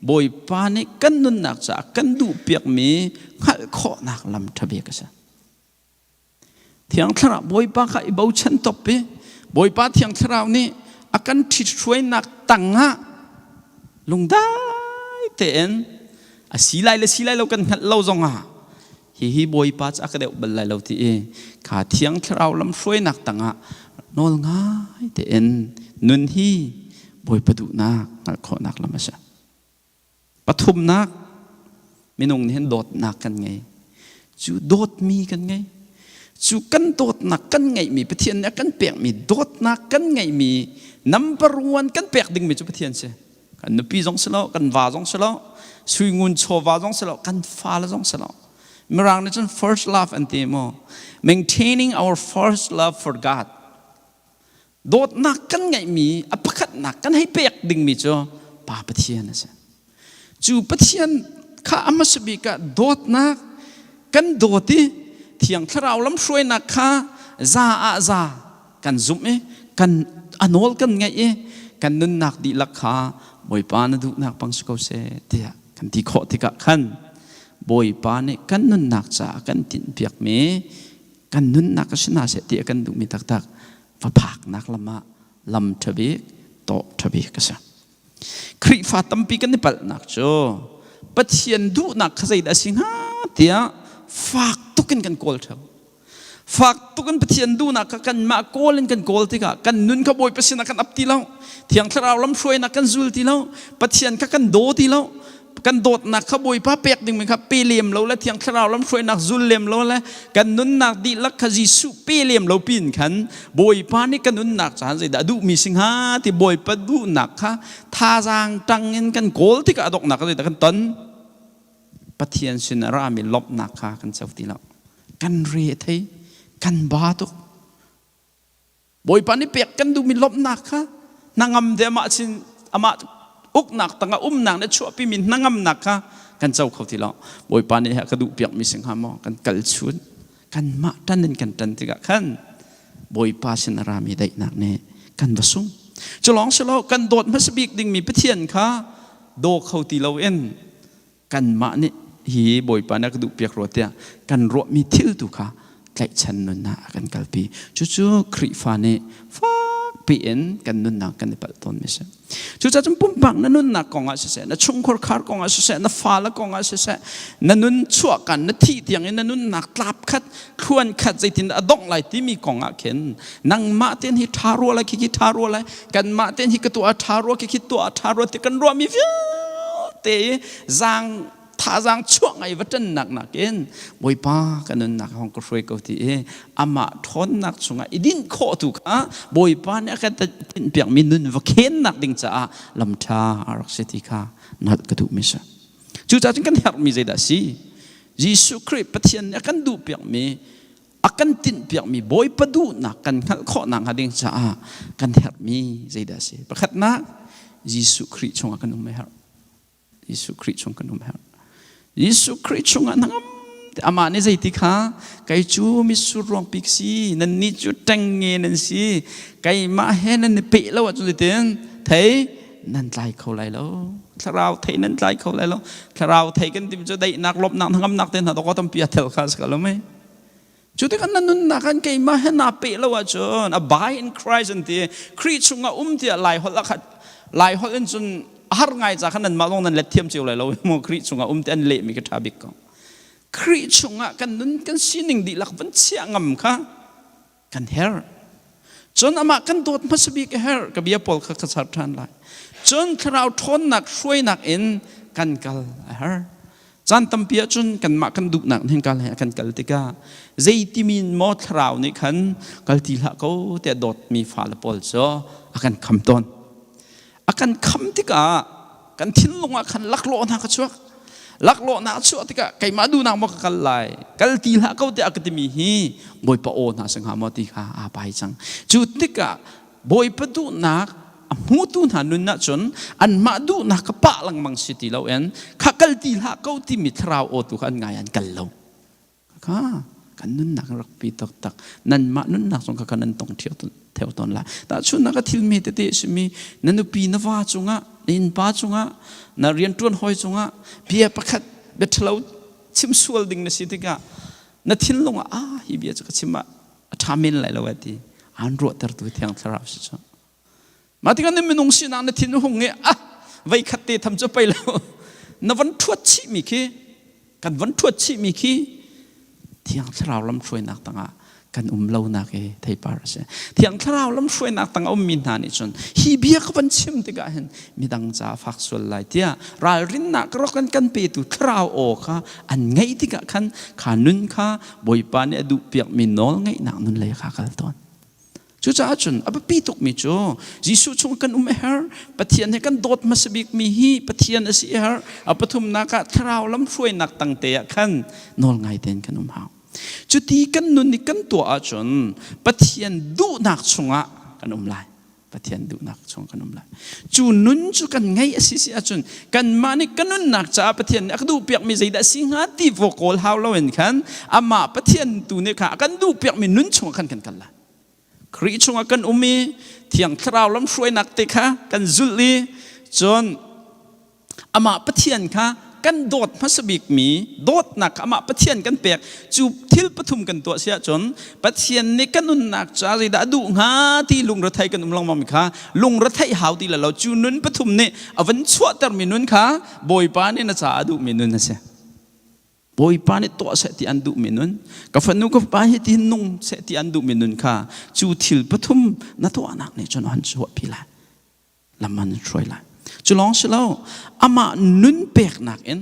บอยปานี่กันนุนหนักจะกันดูเปียกมีขัดข้อหนักลำทบีกษะที่ยังที่เราบอยปาเขาบ่าวฉันตบไปบอยปาที่ยังที่เรานี่อากันที่ช่วยหนักตั้งฮะลงได้เต็นสีไลเรากันเราจงฮีบอยปัจอักเดบลไลเราที่ขาเทียงเราลำช่วยหนักต่างนอลง่ายแต่เอ็นนุนฮีบอยประดุนักขอนักละมั้งปฐุมนักไม่นงเห็นโดดหนักกันไงจูโดดมีกันไงจูกันโดดหนักกันไงมีประเทียนเนี่ยกันเปียกมีโดดหนักกันไงมีnumber oneกันเปียกดึงมีจุประเทียนเสียกันนปีจงสละกันวาจงสละสุยงุนโชวาจงสละกันฟ้าละจงสละเมื่อรังนี่ฉัน first love อันที่โม maintaining our first love for God โดดหนักกันไงมีอภักหนักกันให้เปียกดึงมีจ้ะป่าประเทียนนะจ๊ะจู่ประเทียนข้าอามาสบิกะโดดหนักกันโดดที่เที่ยงถ้าเราล้ำช่วยหนักข้าซากันซุ่มกันอนอลกันไงกันนุนหนักดีลักข้าบอยปานดูหนักปังสกาวเสเดียกันที่ข้อที่กะขันบอยปานกันนุนหนักจ้ากันตินเปียกเมกันนุนหนักก็ชนะเสตีกันดูมีตักฟ้าผักนักละมาลำทบีโตทบีก็ซะคริฟ้าตั้มปีกันนี่ปัลนักโจปัจเจียนดูหนักขจัยได้สิงหาเดียฝากตุกันกันโกลเท่าฝากตุกันปัจเจียนดูหนักกันมาโกลกันโกลที่กันนุนขบอยปัจเจียนกันอับตีเล่าเที่ยงเราล้ำช่วยนักกันจุลตีเล่าปัจเจียนกันโดตีเล่ากันโดดหนักขบอยป้าเปียกดึงไหมครับปีเลียมเราและเที่ยงเราล้ำช่วยนักจุลเลียมเราและกันนุนหนักดีลักขจิสุปีเลียมเราปีนขันบอยป้านี่กันนุนหนักจานใจดาดูมีสิงหาที่บอยป้าดูหนักค่ะท่าจางตังเงินกันโกลที่กระดกหนักเลยแต่กันต้นปัจเจียนสินรามีลบหนักค่ะกันเจ้าตีเล่ากันเรียไทยกันบาตุกบอยป้านี่เปียกกันดูมีลบหนักค่ะนางเดียมาชินอามาอุกหนักตั้งหนักเนี่ยชั่วปีมินนางหนักค่ะกันเจ้าเขาที่เราบอยปานนี่ฮะกระดูกเปียกมีสิงหามอกันกัลชุนกันมาตันนินกันตันติกะขันบอยปาสินรามีได้หนักเนี่ยกันบสุงจะลองเสลากันโดดมัสบิกดิ่งมีพิเทียนค่ะโดเขาที่เราเอ็นกันมาเนี่ยฮีบอยปานนี่กระดูกเปียกรถเนี่ยกันรถมีทิลตุค่ะไก่ชันนุนนะกันกัลปีจู่ๆคริฟานี่ฟ้าปีเอ็นกันนุนนักกันในปัตตอนมิเสจู่ๆจำปุ่มปังนั่นนุนนักกองอาเสนั่นชุ่มคอร์คาร์กองอาเสนั่นฟ้าละกองอาเสนั่นนุนชั่วกันนั่นที่เตียงนั่นนุนนักกลับคัดควรคัดใจทินอดองไหลที่มีกองอาเข็นนั่งมาเต้นฮิทารัวอะไรคิดทารัวอะไรกันมาเต้นฮิกตัวทารัวคิดตัวทารัวที่กันรัวมีฟิวเตะจางท่าจางช่วงไงวัดนักเองบอยป้ากันนุนนักห้องก็ช่วยเขาที่อามาทนนักช่วงไงดินโคตุกบอยป้าเนี่ยกันแต่เปียกมีนุนวักเข็นนักดิ่งจ้าลำชาอารักษิติกานัดกระดูมิสจู่ๆจึงกันเห็นมีใจได้สิยิสุคริสต์ปฏิญาณกันดูเปียกมี akan tin piak mi boy padu nak kan kho nang hading cha kan her mi zaida se pakhat na Yesu Christ chung akan umher Yesu Christ chung kan umher Yesu Christ chung anangam ama ne zaiti kha kai chu mi surong piksi nan ni chu tangge nan si kai ma he nan pe lo chu ten thei nan lai khau lai lo tharau thei nan lai khau lai lo tharau thei kan tim chu dai nak lop nak thangam nak ten ha to ko tam pia thel kha ska lo mai Jude kan nanun nakan kay mahena pe lawa chon abide in Christ and the Christ chunga dia lai hol lakhat lai hol in chun har ngai cha khanan malong nan let thiam chiu lai lo mo Christ chunga an le mi ka thabik ko Christ chunga kan nun kan sining di lak ban chia ngam kha kan her chon ama kan dot masabi ka her ka bia pol kha char than lai chon khrau thon nak shroi nak in kan kal her Chan tampia chun kan ma kan duk nak hen kal kan kal tika zaitimin mo thrau ni khan kal ti la ko te dot mi fa la pol so akan kham ton akan kham tika kan thin lunga khan laklo na ka chuak laklo na chuak tika kai ma du na mo kal lai kal ti la ko te akademi hi boy pa o na sang ha mo ti kha a pai chang chu tika boy pa du nak mutu na nun na chun an madu na kapa lang mang city lo en kakal ti la ko ti mitrao o tu kan ngayan kallo ka kan nun na rak pi tak tak nan ma nun na song ka kanan tong theo ton la ta chun na ka thil me te simi nanu pi na wa chunga in pa chunga na rian tuan hoi chunga pia pakhat betlo chim sual ding na city ka na thil longa hi bia cha chima thamin lai lo ati an ro tar tu thiang tharap si cha Mati kan ni nung sinang na tinu hong vai khate tham cho pai lo na van thuat chi mi ki kan van thuat chi mi ki thiang thrau lam throi nak tanga kan lo na ke thai par se thiang thrau lam throi nak tanga min na ni chon hi bia ka van chim te ga hen midang cha fak sul lai tia ral rin na kro kan pe tu thrau o kha an ngai ti ga khan khanun kha boi pa ne du piak min nol ngai nak nun le kha kal ton Chu cha chun aba pitok mi cho Jisu chung kan her pathian he kan dot masabik mi hi pathian asi her apathum na ka thrau lam throi nak tang te khan nol ngai ten kan hau chu ti kan nun ni kan to a chun pathian du nak chunga kan lai pathian du nak chung kan lai chu nun chu kan ngai asi si a chun kan mani kan nun nak cha pathian ak du piak mi zaida singa ti vokol hau lo en khan ama pathian tu ne kha kan du piak mi nun chung kan la Kri chunga kan thiang thrau lam shroi nak te kha kan zulli chon ama pathian kha kan dot masabik mi dot nak ama pathian kan pek chu thil pathum kan to sia chon pathian ni kanun nak cha ri da du nga ti lung ra thai kan long ma mi kha lung ra thai hau ti la lo chu nun pathum ne avan chua tar mi nun kha boy pa ni na cha adu mi nun na se Boy pa ni to sa ti andu minun ka fanu ka pa hi ti nung sa ti andu minun kha chu thil pathum na to anak ne chon han chu pila laman troi la chu long selo ama nun pek nak en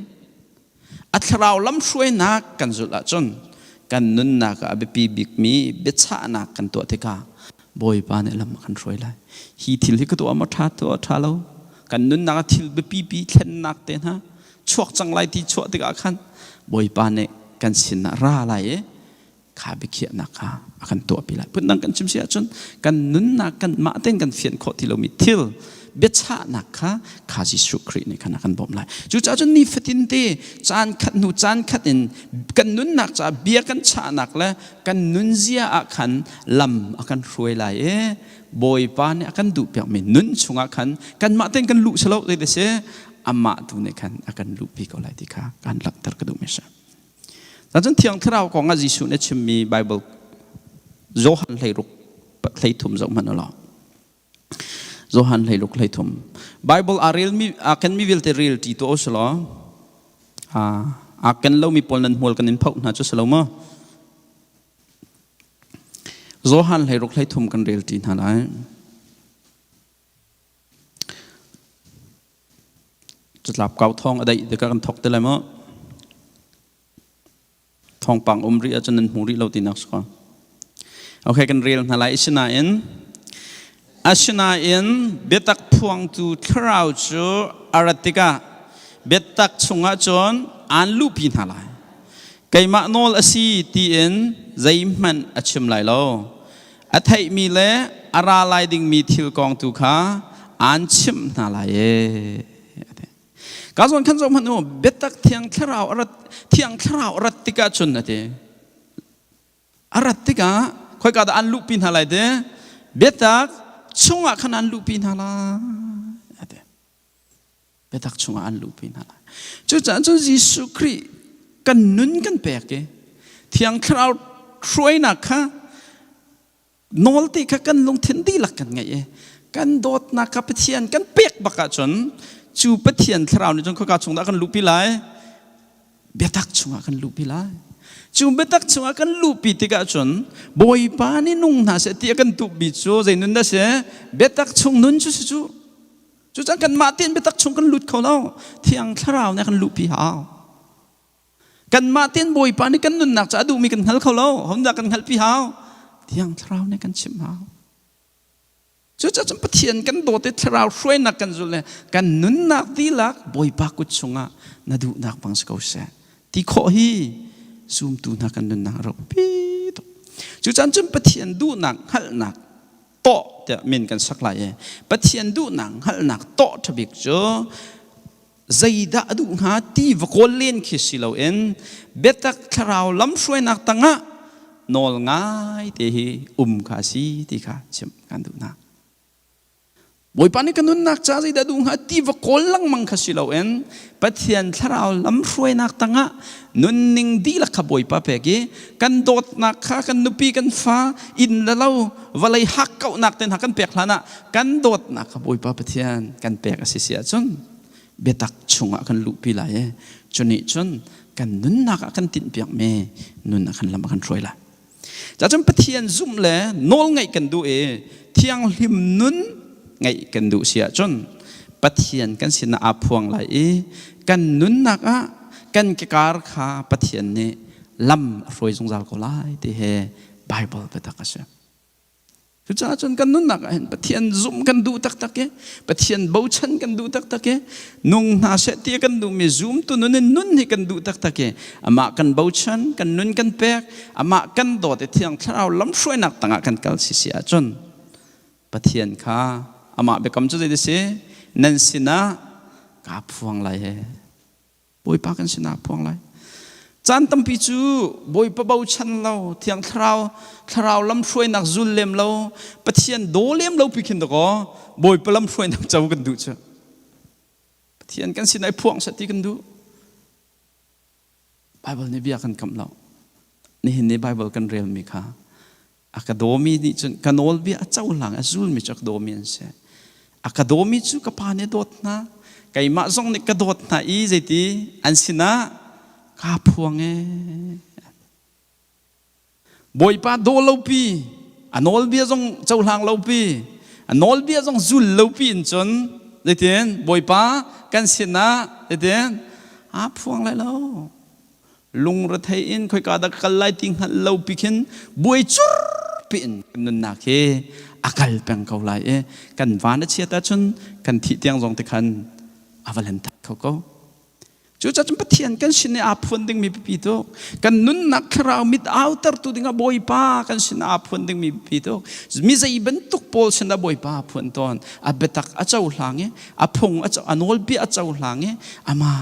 athrau lam shroi nak kan zula chon kan nun nak a pi bik mi be cha nak kan to te ka boy pa ne lam kan troi la hi thil hi ka to ama tha lo kan nun nak thil be pi thlen nak te ha chuak chang lai ti chuak te ka khan boy pa ne kan sin na ra lai kha bi khia na kha akan to pi lai put nang kan chim sia chun kan nun na kan ma ten kan fian kho thilo mi thil be cha na kha Jisu Christ ni kan akan bom lai chu cha chun ni fatin te chan khat in kan nun nak cha bia kan cha nak la kan nun zia akan lam akan roi lai boy pa ne akan du pyak mi nun chunga kan ma ten kan lu selo de se amma tu ne kan akan lupi ko lai tika kan lak tar kadu mesa dan thiang thrau ko nga Jisu ne chimmi Bible Johan leiruk leitum zong manalo Johan leiruk leitum Bible aril mi akan mi vil te real ti to oslo akan lo mi pol nan hol kan in phau na chu salo mo Johan leiruk leitum kan real ti na lai Lap kau thong adai de kan thok te lama thong pang umri a chanan muri lo ti nak ska okay kan real na lai asina in betak phuang tu thrau chu aratika betak chunga chon an lu pi na lai kaima nol asi ti in ใจมันอัชมไหลโลอัฐิมีเล่อาราไลดิ่งมีทิลกองตุขาอันชิมนาไลก็ส่วนขั้นตอนมันโอ้เบตักเทียงคราวรัตติกาชนนะเดรัตติกาคอยกาดอันลูปินอะไรเดเบตักช่วงขนาดลูปินอะไรเบตักช่วงอันลูปินอะไรจุดนั้นจุดยิสุครีกันนุนกันแปลกเเทียงคราวช่วยนักค่ะนอลติค่ะกันลงทิ้งดีหลักกันไงกันโดดนักค่ะเปเทียนกันเปียกบักจนจูเปเทียนคราวนี้จนเขากาชงตากันลูปิไลเบตักช่วงกันลูปิไลจูเบตักช่วงกันลูปิติกาจนบอยปานี่นุ่งน่าเสียที่กันตุบิจูใจนุ่นได้เสียเบตักช่วงนุ่นจูจูจังกันมาเตียนเบตักช่วงกันลุดเขาแล้วเทียงคราวนี้กันลูปิหาวกันมาเตียนบอยปานี่กันนุ่นหนักจะดูมีกันหัลเขาแล้วผมอยากกันหัลปีหาวเทียงคราวนี้กันชิมหาวจู่จะเปลี่ยนกันโดดที่เราช่วยนักกันจุเลยกันนุนนักดีลักบอยปากุชงะนาดูนักบางสกาวเสที่ข้อฮีซูมตูนักกันนุนนักเราปีดจู่จะเปลี่ยนดูนักหัลนักโตแต่เหมือนกันสักหลายเปลี่ยนดูนักหัลนักโตทบิกจ้ใจด่าดูหาที่วกอลเลนคิสิเราเองเบตักเราล้ำช่วยนักตั้งะนอลง่ายเตหีขาสีที่ขาชิมกันดูนักบอยปานี่กันนุนนักจ้าใจด่าดูหาที่วกอลลังมังคิสิเราเองปะเทียนเราล้ำช่วยนักตั้งะนุนนิ่งดีละขบอยปาเปกี้กันโดดนักข้ากันนุปีกันฟ้าอินแล้วเราวลัยหักเก่านักเต็นหักกันเปียกหลานะกันโดดนักขบอยปาปะเทียนกันเปียกสิเสียจนเบตักชงอากันลุปีไหลจนนี่จนกันนุนนักอากันติดเปียกเมนุนอากันลำอากันช่วยละจะจำปะเทียนซุ่มเลยโนลไงกันดูเทียงหิมนุนไงกันดูเสียจนปะเทียนกันสินาอาพวงไหลกันนุนนักกันเกการขาปะเทียนเนี่ยลำรวยจงจาลก็ไล่ที่เฮไบเบิลเบตักเสียจุดจ้าจนกันนุนนักเห็นปะเทียนซุ่มกันดูตักปะเทียนเบาชันกันดูตักนุ่งนาเสตีกันดูมีซุ่มตัวนุนให้กันดูตักอามากันเบาชันกันนุนกันเปียกอามากันโดดเทียงเราล้ำช่วยนักต่างกันกัลสิเสียจนปะเทียนข้าอามาเบกำจุดได้สินั่นสินะกาพวงไหลบอยปากันสินะพวงไหลจันตั้มพิจูบอยปะเบาชันเราเทียงเราล้ำช่วยนักจุลเลมเราปะเทียนโดเลมเราพิคินตะก็บอยปะล้ำช่วยนักเจ้ากันดูเจ้าปะเทียนกันสินะพวงสติกันดูไบเบิลนี่เบียกันคำเรานี่เห็นในไบเบิลกันเรียลมีค่ะอากาโดมีนี่จนกันโอลเบียเจ้าหลังจุลมีจักโดมีอันเสอากาโดมีจูกับพานี่โดดนะไก่มาส่งนี่กระโดดนะอีใจตีอันสินะกาพวงบอยปาโดเลาปีอันโอลเบียส่งเจ้าหลังเลาปีอันโอลเบียส่งจุลเลาปีจนได้เตียนบอยปากันสินะได้เตียนอาพวงเลยแล้วลุงรัฐอินคอยกาดักกัลไลติงฮัลเลาปีขินบอยจุรปีนกันนักเฮอากาลเป็นเขาไลกันวานเชียตาชนกันที่เตียงทรงตะคันอาวลันทักเขาก็จู่จะจำเป็นเทียนกันสินอาพวนดึงมีปีโตกันนุนนักคราวมิดเอาตร์ตุดิงาบอยป้ากันสินอาพวนดึงมีปีโตมีใจเป็นตุกโพลสินอาบอยป้าพวนตอนอาเบตักอาเจ้าหลังอาพงอาเจ้าอนอลบีอาเจ้าหลังอามา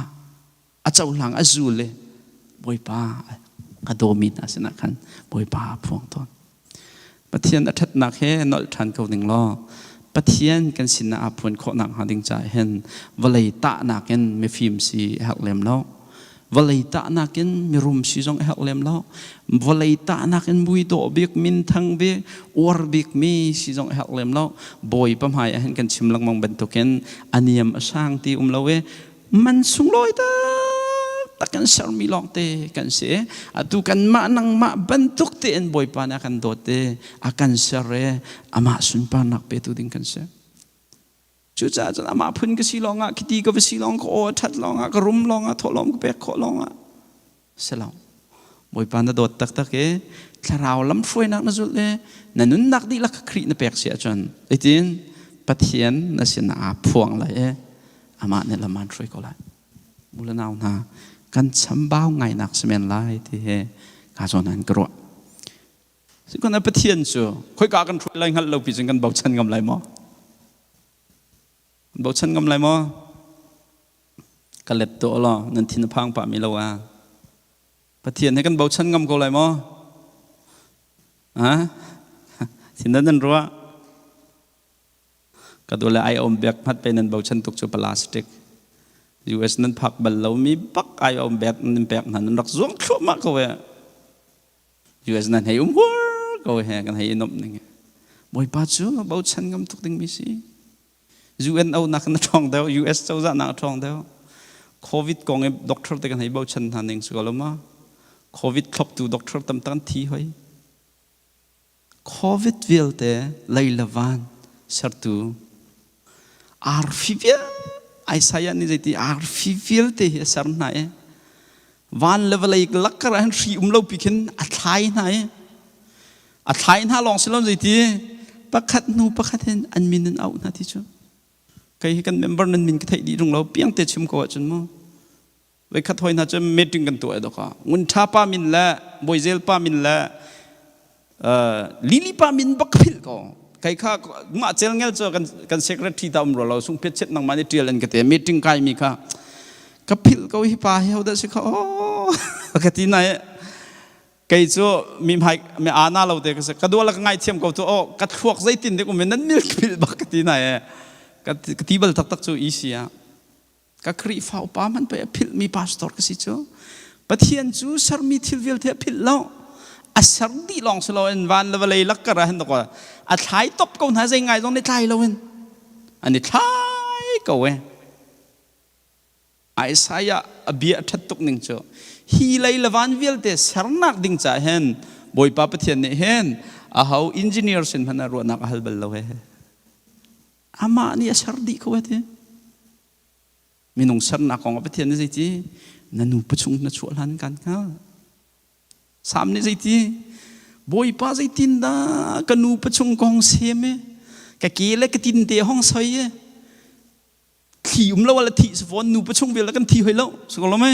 อาเจ้าหลังอาจูเลบอยป้ากระโดมินาสินะคันบอยป้าพวงตอนปะเทียนอัฐนักเฮนอลทันเขาดึงล้อปะเทียนกันสินะอาพวนโคนักหาดึงใจเห็นวลัยตะนักเห็นมีฟิล์มสีหักเล่มแล้ววลัยตะนักเห็นมีรุมสีจงหักเล่มแล้ววลัยตะนักเห็นบุยโตบิกมินทังเบอวร์บิกมีสีจงหักเล่มแล้วบอยปั๊มหายเห็นกันชิมลังมังบรรทุกเห็นอันเนียมช่างที่เราเวมันสูงลอยตาตะกันเสร์มีลองเตะกันเสียตุกันมานังมาบรรทุกเตนบอยปานักกันโดดเตะอากันเสร์อามาสุนปานักเปตุดิ้งกันเสียจู่จ้าจนอามาพุ่นก็สีลองคิดดีก็ไปสีลองก็โอทัดลองก็รุมลองทอลองก็เปกขอลองเสร็จแล้วบอยปานักโดดตักเกถ้าเราล้ำช่วยนักนั่นสุดเลยนั่นนุนนักดีลักครีนเปกเสียจนไอ้ทีนปะเทียนนั่นสินะพวงเลยอามาเนี่ยละมันช่วยก็เลยบุรณาหน้ากันช้ำบ้าไงนักสมัยไรที่เฮกาจนันกรัว ซึ่งคนนั้นประเทียนชัวค่อยกากันช่วยไรงั้นเราพิจารณาเบาชันกำไรมั้งเบาชันกำไรมั้งกเล็ดตัวล่ะนั่นทินพังป่ามีเราประเทียนให้กันเบาชันกำกูไรมั้งสินั้นนั่นรัวก็ดูแลไออมแบกพัดไปนั่นเบาชันตกจูพลาสติกUS นั้นผักบัลเรามีปักไออมแบกนั่นแบกนั่นรักzwงชั่วมากเขาเว้ย US นั้นให้หัวก็ให้กันให้นมนึงบ่อยป้าจูเบาชันกำตุกดึงมิสิ UN เอานักนักท่องเดียว US เจ้าจะนักท่องเดียวโควิดกองเอด็อกเตอร์แต่กันให้เบาชันทันเองสกอลมาโควิดครบตัวด็อกเตอร์ตั้มตั้งทีไว้โควิดวิลเตไลลวันสัตว์REV ไอสายนี่จะที่ REV เตะสารไหนวันเลเวลอีกลักกระหันสีเราพิกินอัดไทยไหนอัดไทยน่าลองสิลองจะที่ประคัดนูประคัดเห็นอันมินนั่นเอาหน้าที่ชั่วใครกันเมมเบอร์นั้นมินก็ไทยดีตรงเราเพียงแต่ชิมก็ว่าจนมั้งไว้คัดหอยน่าจะมีติ้งกันตัวเองก็งุนท่าป้ามินละบอยเซลป้ามินละลิลิป้ามินบักพิลก็ใครข้ามาเจลเงลเจอกันเซกเรตรีตามเราส่งเพชรเช็ดนังมันเตียนกันแต่มีติ้งใครมีค่ะกับพิลก็วิปาเฮาได้สิเขาโอ้กติไหนใครจะมีใครมีอาณาเราเด็กสักกระดูกละง่ายเทียมกับตัวโอ้กัดพวกใจตินเด็กมันนั้นมีพิลบักกติไหนกติบัลตักจูอีเสียก็ครีฟ้าป้ามันไปพิลมีพาสตอร์ก็สิจูปะเทียนจูสารมีทิลวิลเทพิลแล้วอาศัยดีลองสโลว์วันเลเวลลักกระหันตัวอาศัยตบกันหาใจง่ายตรงนี้ไทยเราเองอันนี้ไทยก็เว้ไอ้สายเบียดทัดตุกหนึ่งจ้ะฮีเลยละวันวิลเตสารนักดิ่งจ่าเห็นบอยป้าปะเทียนเนี่ยเห็นเขาอินจิเนียร์สินพันธุ์รัวนักฮัลเบลเราเองอามานี่อาศัยดีก็เว้ยมีนุ่งสารนักของปะเทียนนี่สิจีนั่นหนูประชุมนั่นชวนหันกันค่ะสามนี่สิที่บอยป้าสิตินดากันนูประชุมกองเสียมกะเกลกะตินเตะห้องใส่ที่เราว่าที่สฟอนนูประชุมเวลากันที่ให้เราสกอลไหม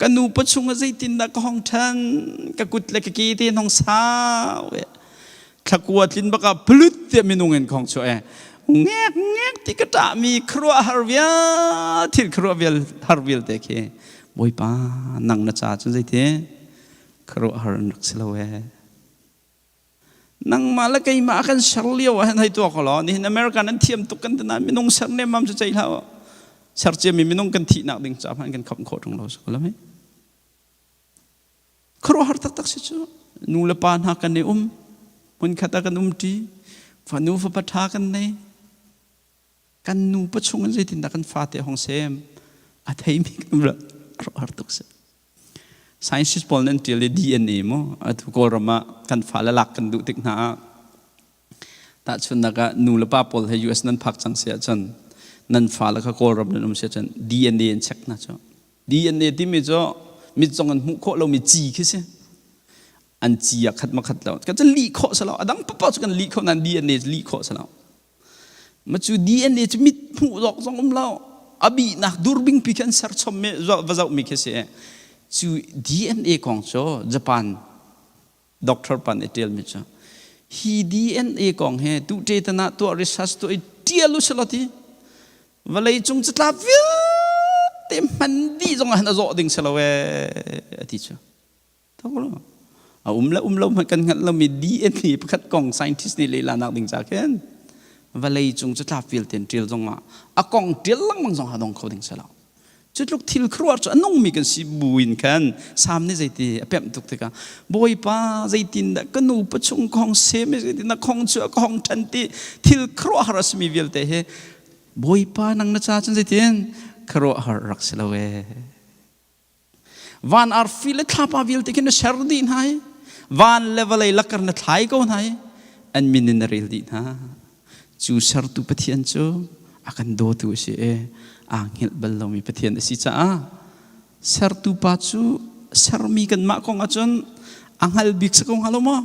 กันนูประชุมสิตินดากองทันกะกุดเล็กกะเกเตนห้องสาวถ้ากลัวตินบักพลุดเตมีนุ่งเงินของช่วยแงกที่กระตามีครัวฮาร์เวียที่ครัวเวลฮาร์เวลเตะเคบอยป้านั่งนัชชาจนสิเตครัวฮาร์นักสลาวนั่งมาแล้วก็มากันเฉลียวให้ตัวเขาล้อนี่ในอเมริกานั้นเทียมตุกันแต่นั้นไม่น้องเฉลี่ยมั่มจะใจเราเฉลี่ยไม่น้องกันที่นักดิ่งจับให้กันขับโคตรของเราสักแล้วไหมครัวฮาร์ตักสิจ้ะนูเลปานหากันในมันขัดกันทีฝันนูฝันปัทากันในกันนูประชุมกันใจตินดักกันฟาเตะของเซมอาทัยมีกันแบบครัวฮาร์ตักสิScientist Paul nanti le DNA mo atu kol rama kan fala lak kan du tik na ta chun naga nu la pa Paul he US nan phak chang sia chan nan fala kha kol ram nan sia chan DNA en check na cho DNA ti mi cho mi chong an hu kho lo mi chi khi se an chi ya khat ma khat lo ka chan li kho sa lo adang pa pa chu kan li kho nan DNA li kho sa lo ma chu DNA chu mit hu lok song lo abi nak durbing pi kan sar chom me wa zau mi khi seจู DNA ของโจญี่ปุ่นด็อกเตอร์ปันเอเทลมิจ้ะฮี DNA ของเฮตุเจตนาตัวรีสัชตัวเดียลุสลติเวลาจงจะลาวิวเต็มมันดีจงหันจะโจดิ่งสลาวอธิจ้ะทั้งหมดเราเหมือนกันเรามี DNA ประคัดกอง scientist นี่เลยลานักดิ่งจากเห็นเวลาจงจะลาวิวเต็มเดียลจงอ่ะกองเดียลลังมังจงหาดองเขาดิ่งสลาวจุดลุกทิลครัวจะน้องมีกันสิบุญกันสามนี่ใจตีเปี่ยมตุกติกาบอยป้าใจตินดะกันนูประชุมของเซมใจตินดะของเชื่อของทันทีทิลครัวหารัสมีเวลเตะบอยป้านังนัชชาจันใจตินครัวหารักสลาเววันอาร์ฟิลท่าป้าเวลเตะกินเชอร์ดินให้วันเลเวลลักกันนัทไลก็ให้อันมินินเรลดินฮะจูเชอร์ตุปะเทียนจูakan do tu si angil belum mi petian si cha sertu pacu sermi kan mak kong acon anghal bik sekong halomo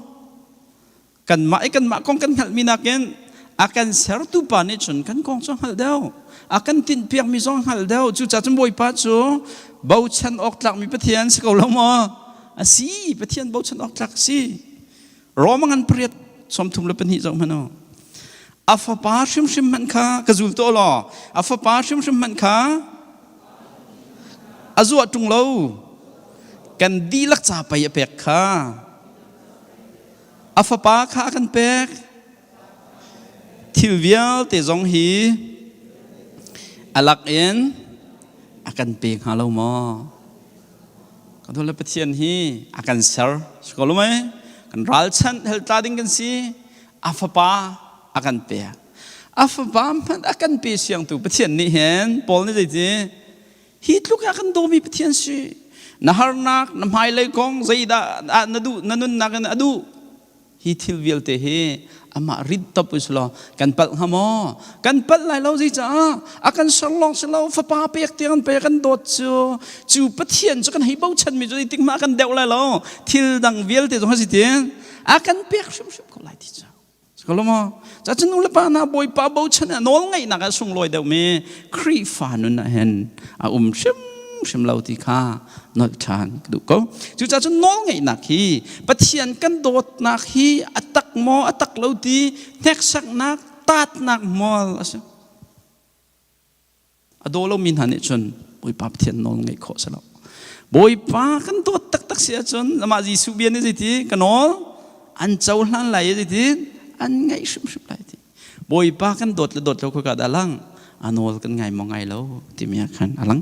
kan mak kong kan hal minaken akan sertu pane chon kan kong chong hal dau akan tin piak mi chong hal dau chu cha chum boi pacu bau chan ok tlak mi petian sekong lomo asi petian bau chan ok tlak si รอมังอันเปรียดสมทุมเลเป็นหิจงมันอัฟปาชิมมันค่ะกระจุลตัวหล่ออัฟปาชิมมันค่ะอาจวดจุงเรากันดีลักษาไปเปกค่ะอัฟปาค่ะกันเปกทิวเวียลเตจงฮีอลักเอ็นอากันเปกฮาโลมอกันทุเลปเทียนฮีอากันเซอร์สกอลไหมกันรัลชันเฮลตาดิงกันซีอัฟปาอากันเปกอัฟปามันอากันเปกเสียงตัวปเทียนนี่เห็นปอลนี่ได้จีฮิตลูกอากันโดมีปเทียนซีนาฮาร์นักน้ำหายเลยกองใจดานาดูนันนักนัดูฮิทิลวิลเตเฮอามาริดตับอุสลากันปัลฮามอกันปัลไลเราจีจ้าอากันสลองสลาวฟ้าป่าเปียกเตียงเปียกันโดดจูปะเทียนจูกันให้เบาชันมีจูติงมากันเดวไลเราทิลดังวิลเตจงฮัสิเตียนอากันเปียกชิมก็ไลที่จ้าสกลมอจ้าจนุลปานาบอยป่าเบาชันนอลไงนักส่งลอยเดวเมครีฟานุนเห็นชิมเราที่ข้านอลชานดูก็จูจ้าจนน้องไงนักฮีปะเทียนกันโดดนักฮีอัตักมออัตักเราที่เน็กสักนักตัดนักมอลสิอโดเรามินหันจนบอยป้าปะเทียนน้องไงขอสละบอยป้ากันโดดตักเสียจนมาจีสุเบียนนี่สิที่กันน้องอันเจ้าหลานไหลสิที่อันไงชิมไหลที่บอยป้ากันโดดเราคุยกันดังอันโนลกันไงมองไงเราที่มีขันอลัง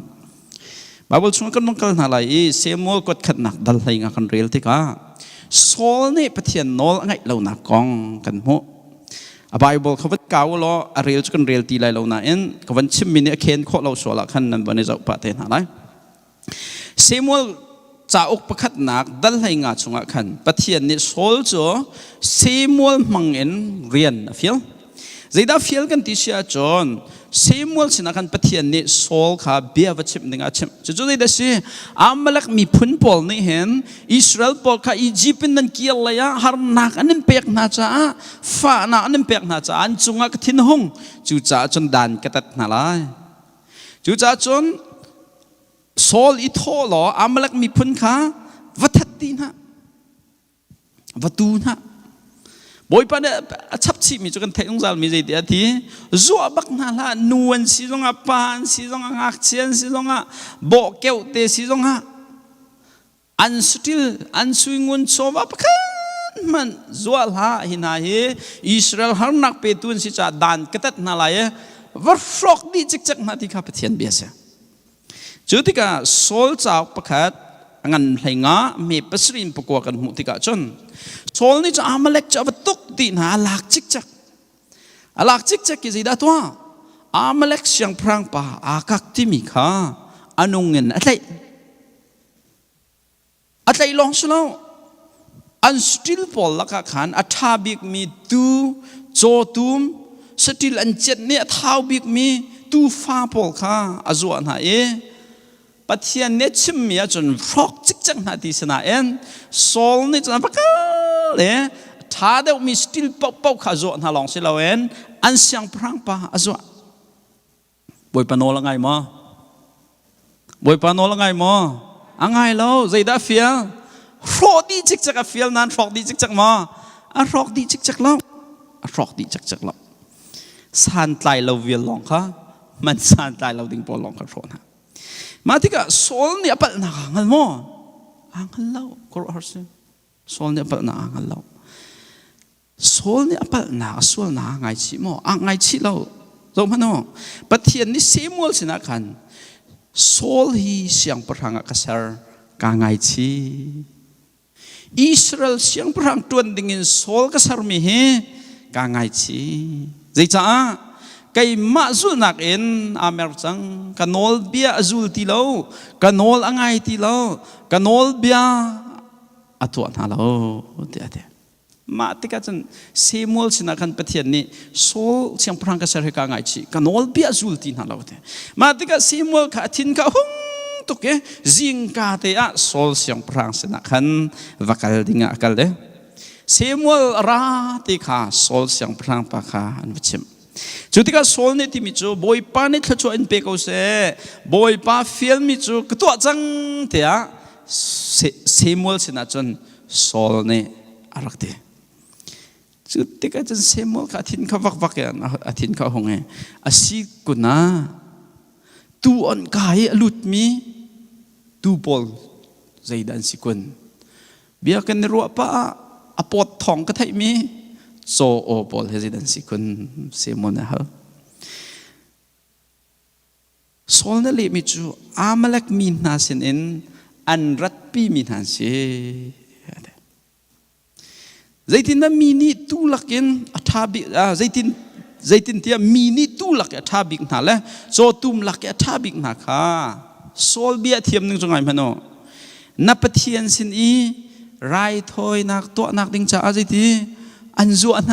บาบิลชวนกันมองกันอะไรเซมูลกดขัดหนักดัลเลยงากันเรียลที่ก้าโซลนี่ปะเทียนโนลไงเราหนักกองกันโมบาบิลเขาว่าก้าวล้อเรียลกันเรียลตีไรเราหนาเอ็นเขาวันชิมมินเคนโคเราโซละขันนั้นวันนี้จะปะเทนอะไรเซมูลจะอุปขัดหนักดัลเลยงาชงขันปะเทียนนี่โซลจ่อเซมูลมังเอ็นเรียนฟิลใจดาฟิลกันที่เชียจอนเซมูลสินะกันปะเทียนนี่โซลข้าเบียวัชิมหนึ่งอาชิมจะจุดได้สิอามาลักมีพุนปอลนี่เห็นอิสราเอลปอลข้าอียิปต์นั่นเกี่ยวเลยอะฮาร์นักอันนั้นเปียกนาจ้าฟ้านักอันนั้นเปียกนาจ้าอันจุงกทินหงจูจ้าจนดันกระตัดนาลายจูจ้าจนโซลอิโทหล่ออามาลักมีพุนข้าวัดตีนะวัดตูนะบอยปานเนี่ยชับชีมีจุกันเทงซาลมีใจเดียทีจัวบักนาลานวลสิจงอาปานสิจงอาหักเชียนสิจงอาโบเกวเตสิจงอาอันสติลอันสุยงุนโซวาปกันมันจัวลาหินาเฮอิสราเอลฮาร์นักเปตุนสิจ่าดันกระตัดนาลายวัดฟอกดีจิกจักนาทีข้าพเทียนเบียเสียจุดที่ก้าโซลจากประคัดงั้นให้งามีปัสรินปกวกันมุติกาจนโซลนี่จะอามาเล็กจะวัตถุตีน่าลักจิกจักลักจิกจักกิจได้ตัวอามาเล็กเสียงพรางป่าอากักที่มีข้าอนุเงินอะไรลองสุลาวอันสติลพอลลักขันอัฐาบิกมีตูโจตุมสติลอันเจ็ดเนี่ยท้าวบิกมีตูฟ้าพอลข้าอาจวนหาปะเทียนเนี่ยชิมมีจนฟอกจิกจังนาทีสนาเอ็นโซลนี่จนปะก้าเลยถ้าเดี๋ยวมีสติลเป่าข้าจวนหาลองสิเราเอ็นอันเสียงพรางป่าอาจวนบอยปานโนละไงมั้งบอยปานโนละไงมั้งอังไงเราใจได้เฟียรอกดีจิกจักเฟียนั้นรอกดีจิกจักมั้งรอกดีจิกจักเรารอกดีจิกจักเราสันไตเราเวียนลองค่ะมันสันไตเราดิ่งปอลองค่ะโรนะมาที่ก็โซลเนี่ยปัลนักอังลโมอังลเรากรอร์ซิโซลเนี่ยปัลนักอังลเราโซลเนี่ยปัลนักโซลนักไงชิโมอังไงชิเรารู้มั้ยน้องปะเทียนนี่เซมูลสินะกันโซลฮีเสียงพลังกษัตริย์กางไงชิอิสราเอลเสียงพลังตัวนดิ่งโซลกษัตริย์มีเฮกางไงชิใจจ้าไก่มาจุนักเอ็นอเมริกันกันโนลเบียจุลตีเรากันโนลอังไงตีเรากันโนลเบียอัตวันฮาเราเดี๋ยวมาติกันจนเซมูลสินะกันปะเทียนนี่โซลเสียงพลังกษัตริย์กางไงชีกันโนลเบียจุลตีฮาเราเดี๋ยวมาติกันเซมูลข้าทินข้าหุ่งตุกเกจิงกาเตะโซลเสียงพลังสินะกันวักกัลดิ้งอักกัลเดเซมูลราติข้าโซลเสียงพลังปะข้าอันวิชิมจุดที่ก็โซลเนี่ยที่มิจูบอยป้าเนี่ยถ้าช่วยเป็นเปกเอาเซ่บอยป้าฟิลมิจูก็ตัวจังเถอะเซมูลสินะจนโซลเนี่ยอะไรเถอะ จุดที่ก็จะเสมอกับทิ้งเขาวักๆอย่างทิ้งเขาหงเออาศิกุน่าตัวอันกายลุดมีตัวบอลใจดันสิกุนเบียกันรัวป้าอปอดทองก็ไทยมีโซโอบอลให้ใจดันสิกุนเสมอนะฮะโซลนั่นเลยมิจูอามาเล็กมีนาสินเอ็นอันรัดปีมีนาสิใจทินนั้นมีนี่ตู้หลักเองอัฐาบิใจทินที่มีนี่ตู้หลักอัฐาบิกนั่นแหละโซตุมหลักอัฐาบิกนักค่ะโซลเบียเทียมหนึ่งจังไงมันโน่นับเทียนสินอีไรถอยนักตัวนักดิ้งจ้าใจที่อันจวนไหน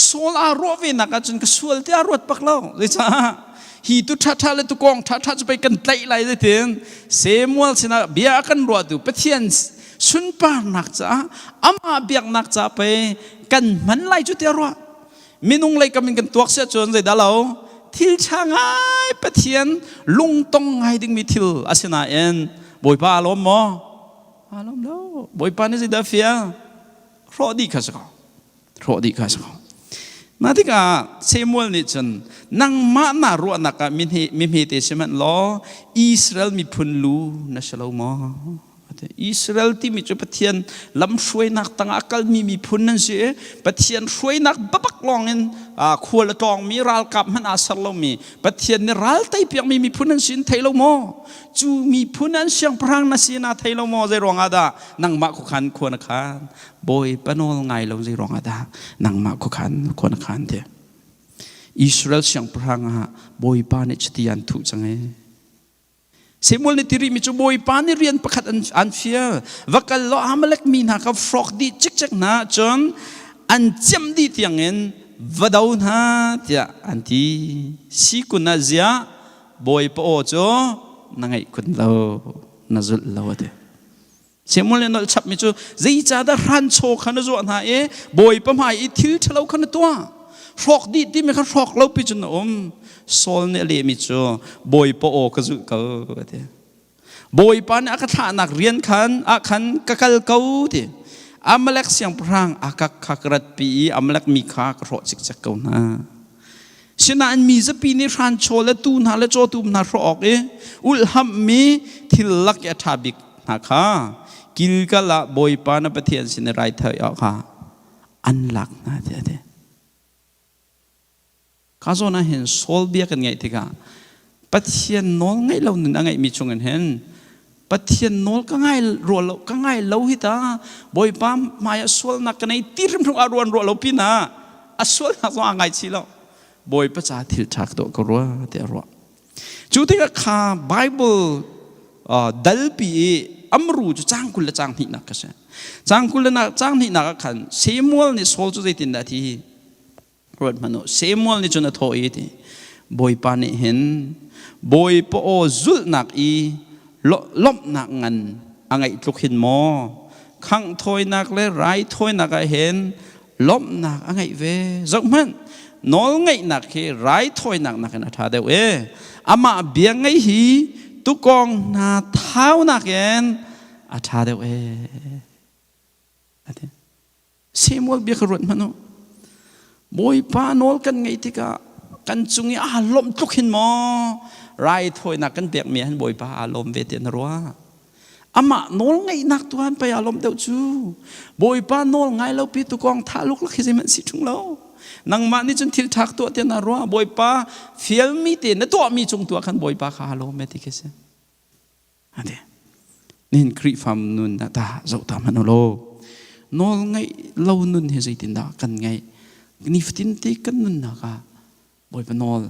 โซลอารวินักจนกระสวลที่อารวดปักเล่าเลยจ้าฮีตุท่าเลยตุกองท่าจะไปกันไต่ไรเลยเถอะเสมวลสินะเบียกันรัวดูเปทียนสุนปานักจ้าอามาเบียกนักจ้าไปกันมันไล่จุดเดียวมินุงไล่กันกันตัวเสียจนเลยดาเราทิลช่างไงเปทียนลุงตงไงดึงมีทิลอาศินาเอ็นบอยป้าอารมณ์มั้งอารมณ์แล้วบอยป้านี่สิดาเฟียรอดีข้าศึกรอดีข้าศึกนาที่กาเซมวลนี่จนนังมาหน้ารัวนักมิเหตุเสมันล้ออิสราเอลมีพุนลูนัชลาวมาอิสราเอลที่มีจุดปะเทียนลำช่วยนักตั้งอากาศมีพุนนั่นสิปะเทียนช่วยนักบักลองเงินขวดตองมีรัลกับมันอาศัยเรามีปะเทียนนี่รัลไตเปียงมีพุนนั่นสินไทยเราโมจูมีพุนนั่นเสียงพรังนั่นสินาไทยเราโมใจรองอาดานังมาคุขันควรขันบอยปนอลไงเราใจรองอาดานังมาคุขันควรขันเถอะอิสราเอลเสียงพรังฮะบอยปานเอชติยันทุจังเอเสมอลในที่ริมิจูบอยปานี่เรียนประคัดอันเฟียวักล้อฮามาเล็กมีนักฟรอกดีจิกนะจนอันเจมดีที่ยังเงินวัดเอาหน้าที่อันที่สิกุนนาเซียบอยปอโจนั่งไอ้คนเราน่าจุดเราเถอะเสมอลในนั้นชับมิจูใจจ่าดารันโชขันจวนหาบอยปะมาอีทิลเทลาขันตัวฟรอกดีที่ไม่ขันฟรอกเราพิจารณาโซลเนี่ยเลยมิจูบอยปอก็จุเขาเถอะบอยปานอาคาถานักเรียนขันอาคันกักลเขาเถอะอามาเล็กเสียงพรังอากักขักรัดปีอามาเล็กมีขากรอจิกจักเขาหน้าฉะนั้นมีจะปีนี้รันโชและตูนหาและโจตูมนารอกอุลฮัมมีทิลลักยาทาบิกนะคะกิลกะละบอยปานประเทศสินไรเถอะอ่ะอันหลักนะเถอะข้าโซน่าเห็นโซลเบียกันไงที่กะปะเทียนน้องไงเราหนึ่งไงมีชงกันเห็นปะเทียนน้องก็ง่ายรัวเราก็ง่ายเราฮิตาบอยปามมายสวลนักกันไอตีริมทุ่งอารวนรัวเราปีน่ะสวลนักว่าง่ายสิเราบอยประจาทิลชักตัวก็รัวเดี๋ยวรัวจุดที่ก็ข้าไบเบิลดัลปีอัมรูจะจ้างคุณละจ้างที่นักก็ใช่จ้างคุณละนักจ้างที่นักขันเซมวลนี่โซลจุดที่นาทีรถมันเซมวลนี่จนทอยที่บอยปานี่เห็นบอยปอจุลนักอีล้มนักเงินอะไรทุกหินมอขังถอยนักเลยไรถอยนักเห็นล้มนักอะไรเวจักมันนอลไงนักคือไรถอยนักนะท่าเดียวอามาเบียงไงฮีตุกองนาเท้านักเห็นท่าเดียวเซมวลเบียกรถมันบอยปานอลกันไงที่กันจุงอารมณ์ทุกหินมอไรถอยนักกันเบียกเมียนบอยปาอารมณ์เวทีนรัวอามาโนลไงนักตัวนั้นไปอารมณ์เดียวจูบอยปาโนลไงเราปีตุกองท่าลุกลักที่มันสิจุงเรานังมานี่จนทิลทักตัวเตียนรัวบอยปาเฟียลมีเตียนตัวมีจงตัวขันบอยปาขาอารมณ์เมติกเสอันเดียนี่ครีฟามนุนนะตาเจ้าตามันโลโนลไงเรานุนเฮจิตินดากันไงนี่ฟินตีกันนุนนะกะบอยปานอล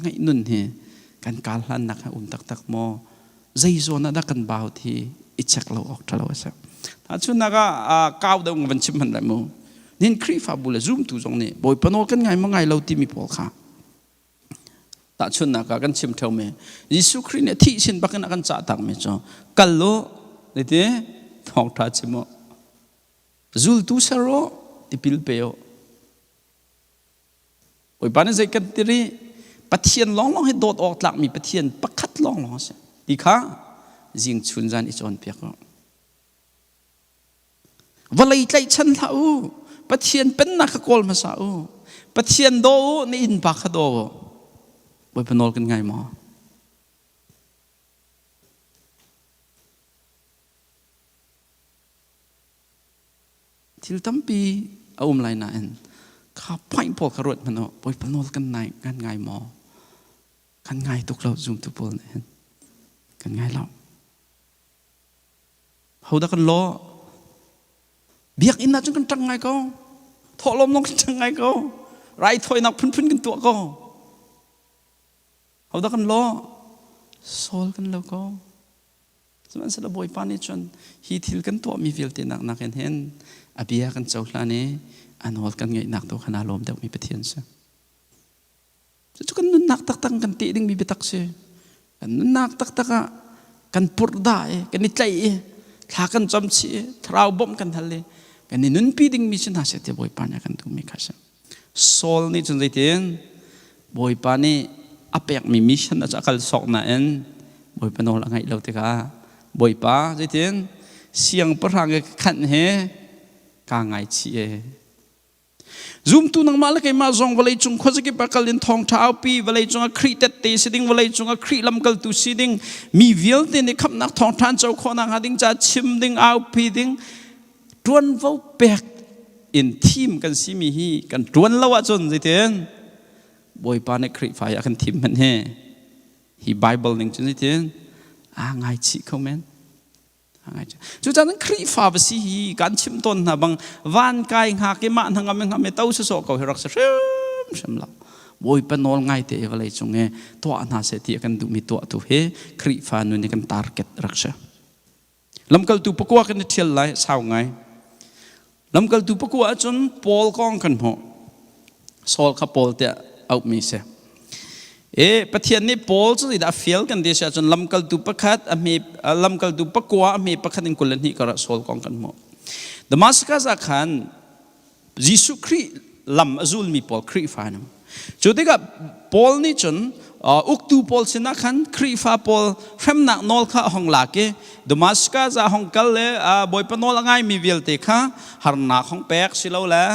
ไงนุนเฮกันการลันนักตักมอใจโซนัดกันบ่าวที่อิจฉาเราออกทะเลาะสักถ้าชุนนักก้าวเดินวันชิมมันได้มั้งนี่ครีฟาบุลซูมตัวตรงนี้บอยปานอลกันไงมั้งไงเราที่มีพอค่ะถ้าชุนนักกันชิมเท่าเมยิสุคริเนี่ยที่ชินบักกันจ่าตักเมจ่อกัลโลนี่เด้ทองทัชิมอจูลตุสโรที่พิลเปโอบอยปานนี่ใจกันตีรีปะเทียนร้องให้โดดออกหลักมีปะเทียนประคัดร้องใช่ดีค่ะยิงชุนจันอิจอนเปียก วันเลยใจฉันเท่าปะเทียนเป็นนักกอลมาสาวปะเทียนโดนี่อินปากขโดบอยพนอลกันไงหมอทิลตั้มปีเอาไลน์นั่นข้าพ่ายพอขรวดมันบอยพนอลกันไงกันไงหมอกันไงตุกเราจุ่มตุกปนเนี่ยกันไงเราเขาได้กันล้อเบียกอินน่าจนกันจังไงก็ทอลมลงกันจังไงก็ไรถอยนักพื้นกันตัวก็เขาได้กันล้อโซลกันแล้วก็สมัยสระบอยปานี่จนฮีทิลกันตัวมีวิลตีนักเห็นอาเบียกันเจ้าหน้านี้อันหอลกันไงนักตัวขนาดลมเดี๋ยวมีประเทียนซะจะกันนักตักตังกันตีดิ้งมีไปตักเสียกันนักตักตักกันปวดได้กันนิดใจถ้ากันจำเสียทราวบ่มกันทะเลกันนี่นุ่นปีดิ้งมีชนะเสียที่บอยปานกันตัวมีข้าศึกโซลนี่จนใจเตียนบอยปานี่อัปยักมีมิชชั่นจะกัลสอกนั่นบอยปานโอละไงเราติกาบอยปาใจเตียนเสียงประหังขันเหกางไงชีซูมตัวนังมาแล้วก็มาจงวันเลยจงข้อสักปากกันทองเท้าปีวันเลยจงครีเตเตสิดิ้งวันเลยจงครีลำกัลตุสิดิ้งมีวิลเตนในคำนักทองทานเจ้าข้อนังหาดิ้งจะชิมดิ้งเอาปีดิ้งตรวนว่าแบกอินทีมกันสิมีฮีกันตรวนละว่าจนสิเตียนบอยปานในครีไฟกันทีมมันเฮฮีไบเบิลหนึ่งจนสิเตียนไงชีเขาแมนจู่จากนั้นครีฟ้าบสิฮีการชิมต้นนะบางวันกายหากิมาทั้งอเมเต้าสุโสเขาให้รักษาชิมเราบอยปนอลไงเตะอะไรจงเงตัวอันหาเสถียกันดูมีตัวตัวเฮครีฟ้านุนกันทาร์เก็ตรักษาลำกัลตูปกัวกันเที่ยวไรสาวไงลำกัลตูปกัวจนปอลกองกันหมดโซลขับปอลเตะเอามีเสประเทศนี้ปอลจะได้ฟิลกันดีเสียจนลำกัลตูปขัดมีลำกัลตูปกัวมีประคันกุลนี่ก็โซลกองกันหมดดมาสกัสขันยิสุครีลำอซูลมีปอลครีฟ้านะจุดที่กับปอลนี่จนอุกตูปอลสินะขันครีฟ้าปอลเฟมนักนอลข้าห้องหลักดมาสกัสห้องกัลเลยบอยปนอลง่ายมีวิลเตค่ะหานักห้องแปกสิเราแล้ว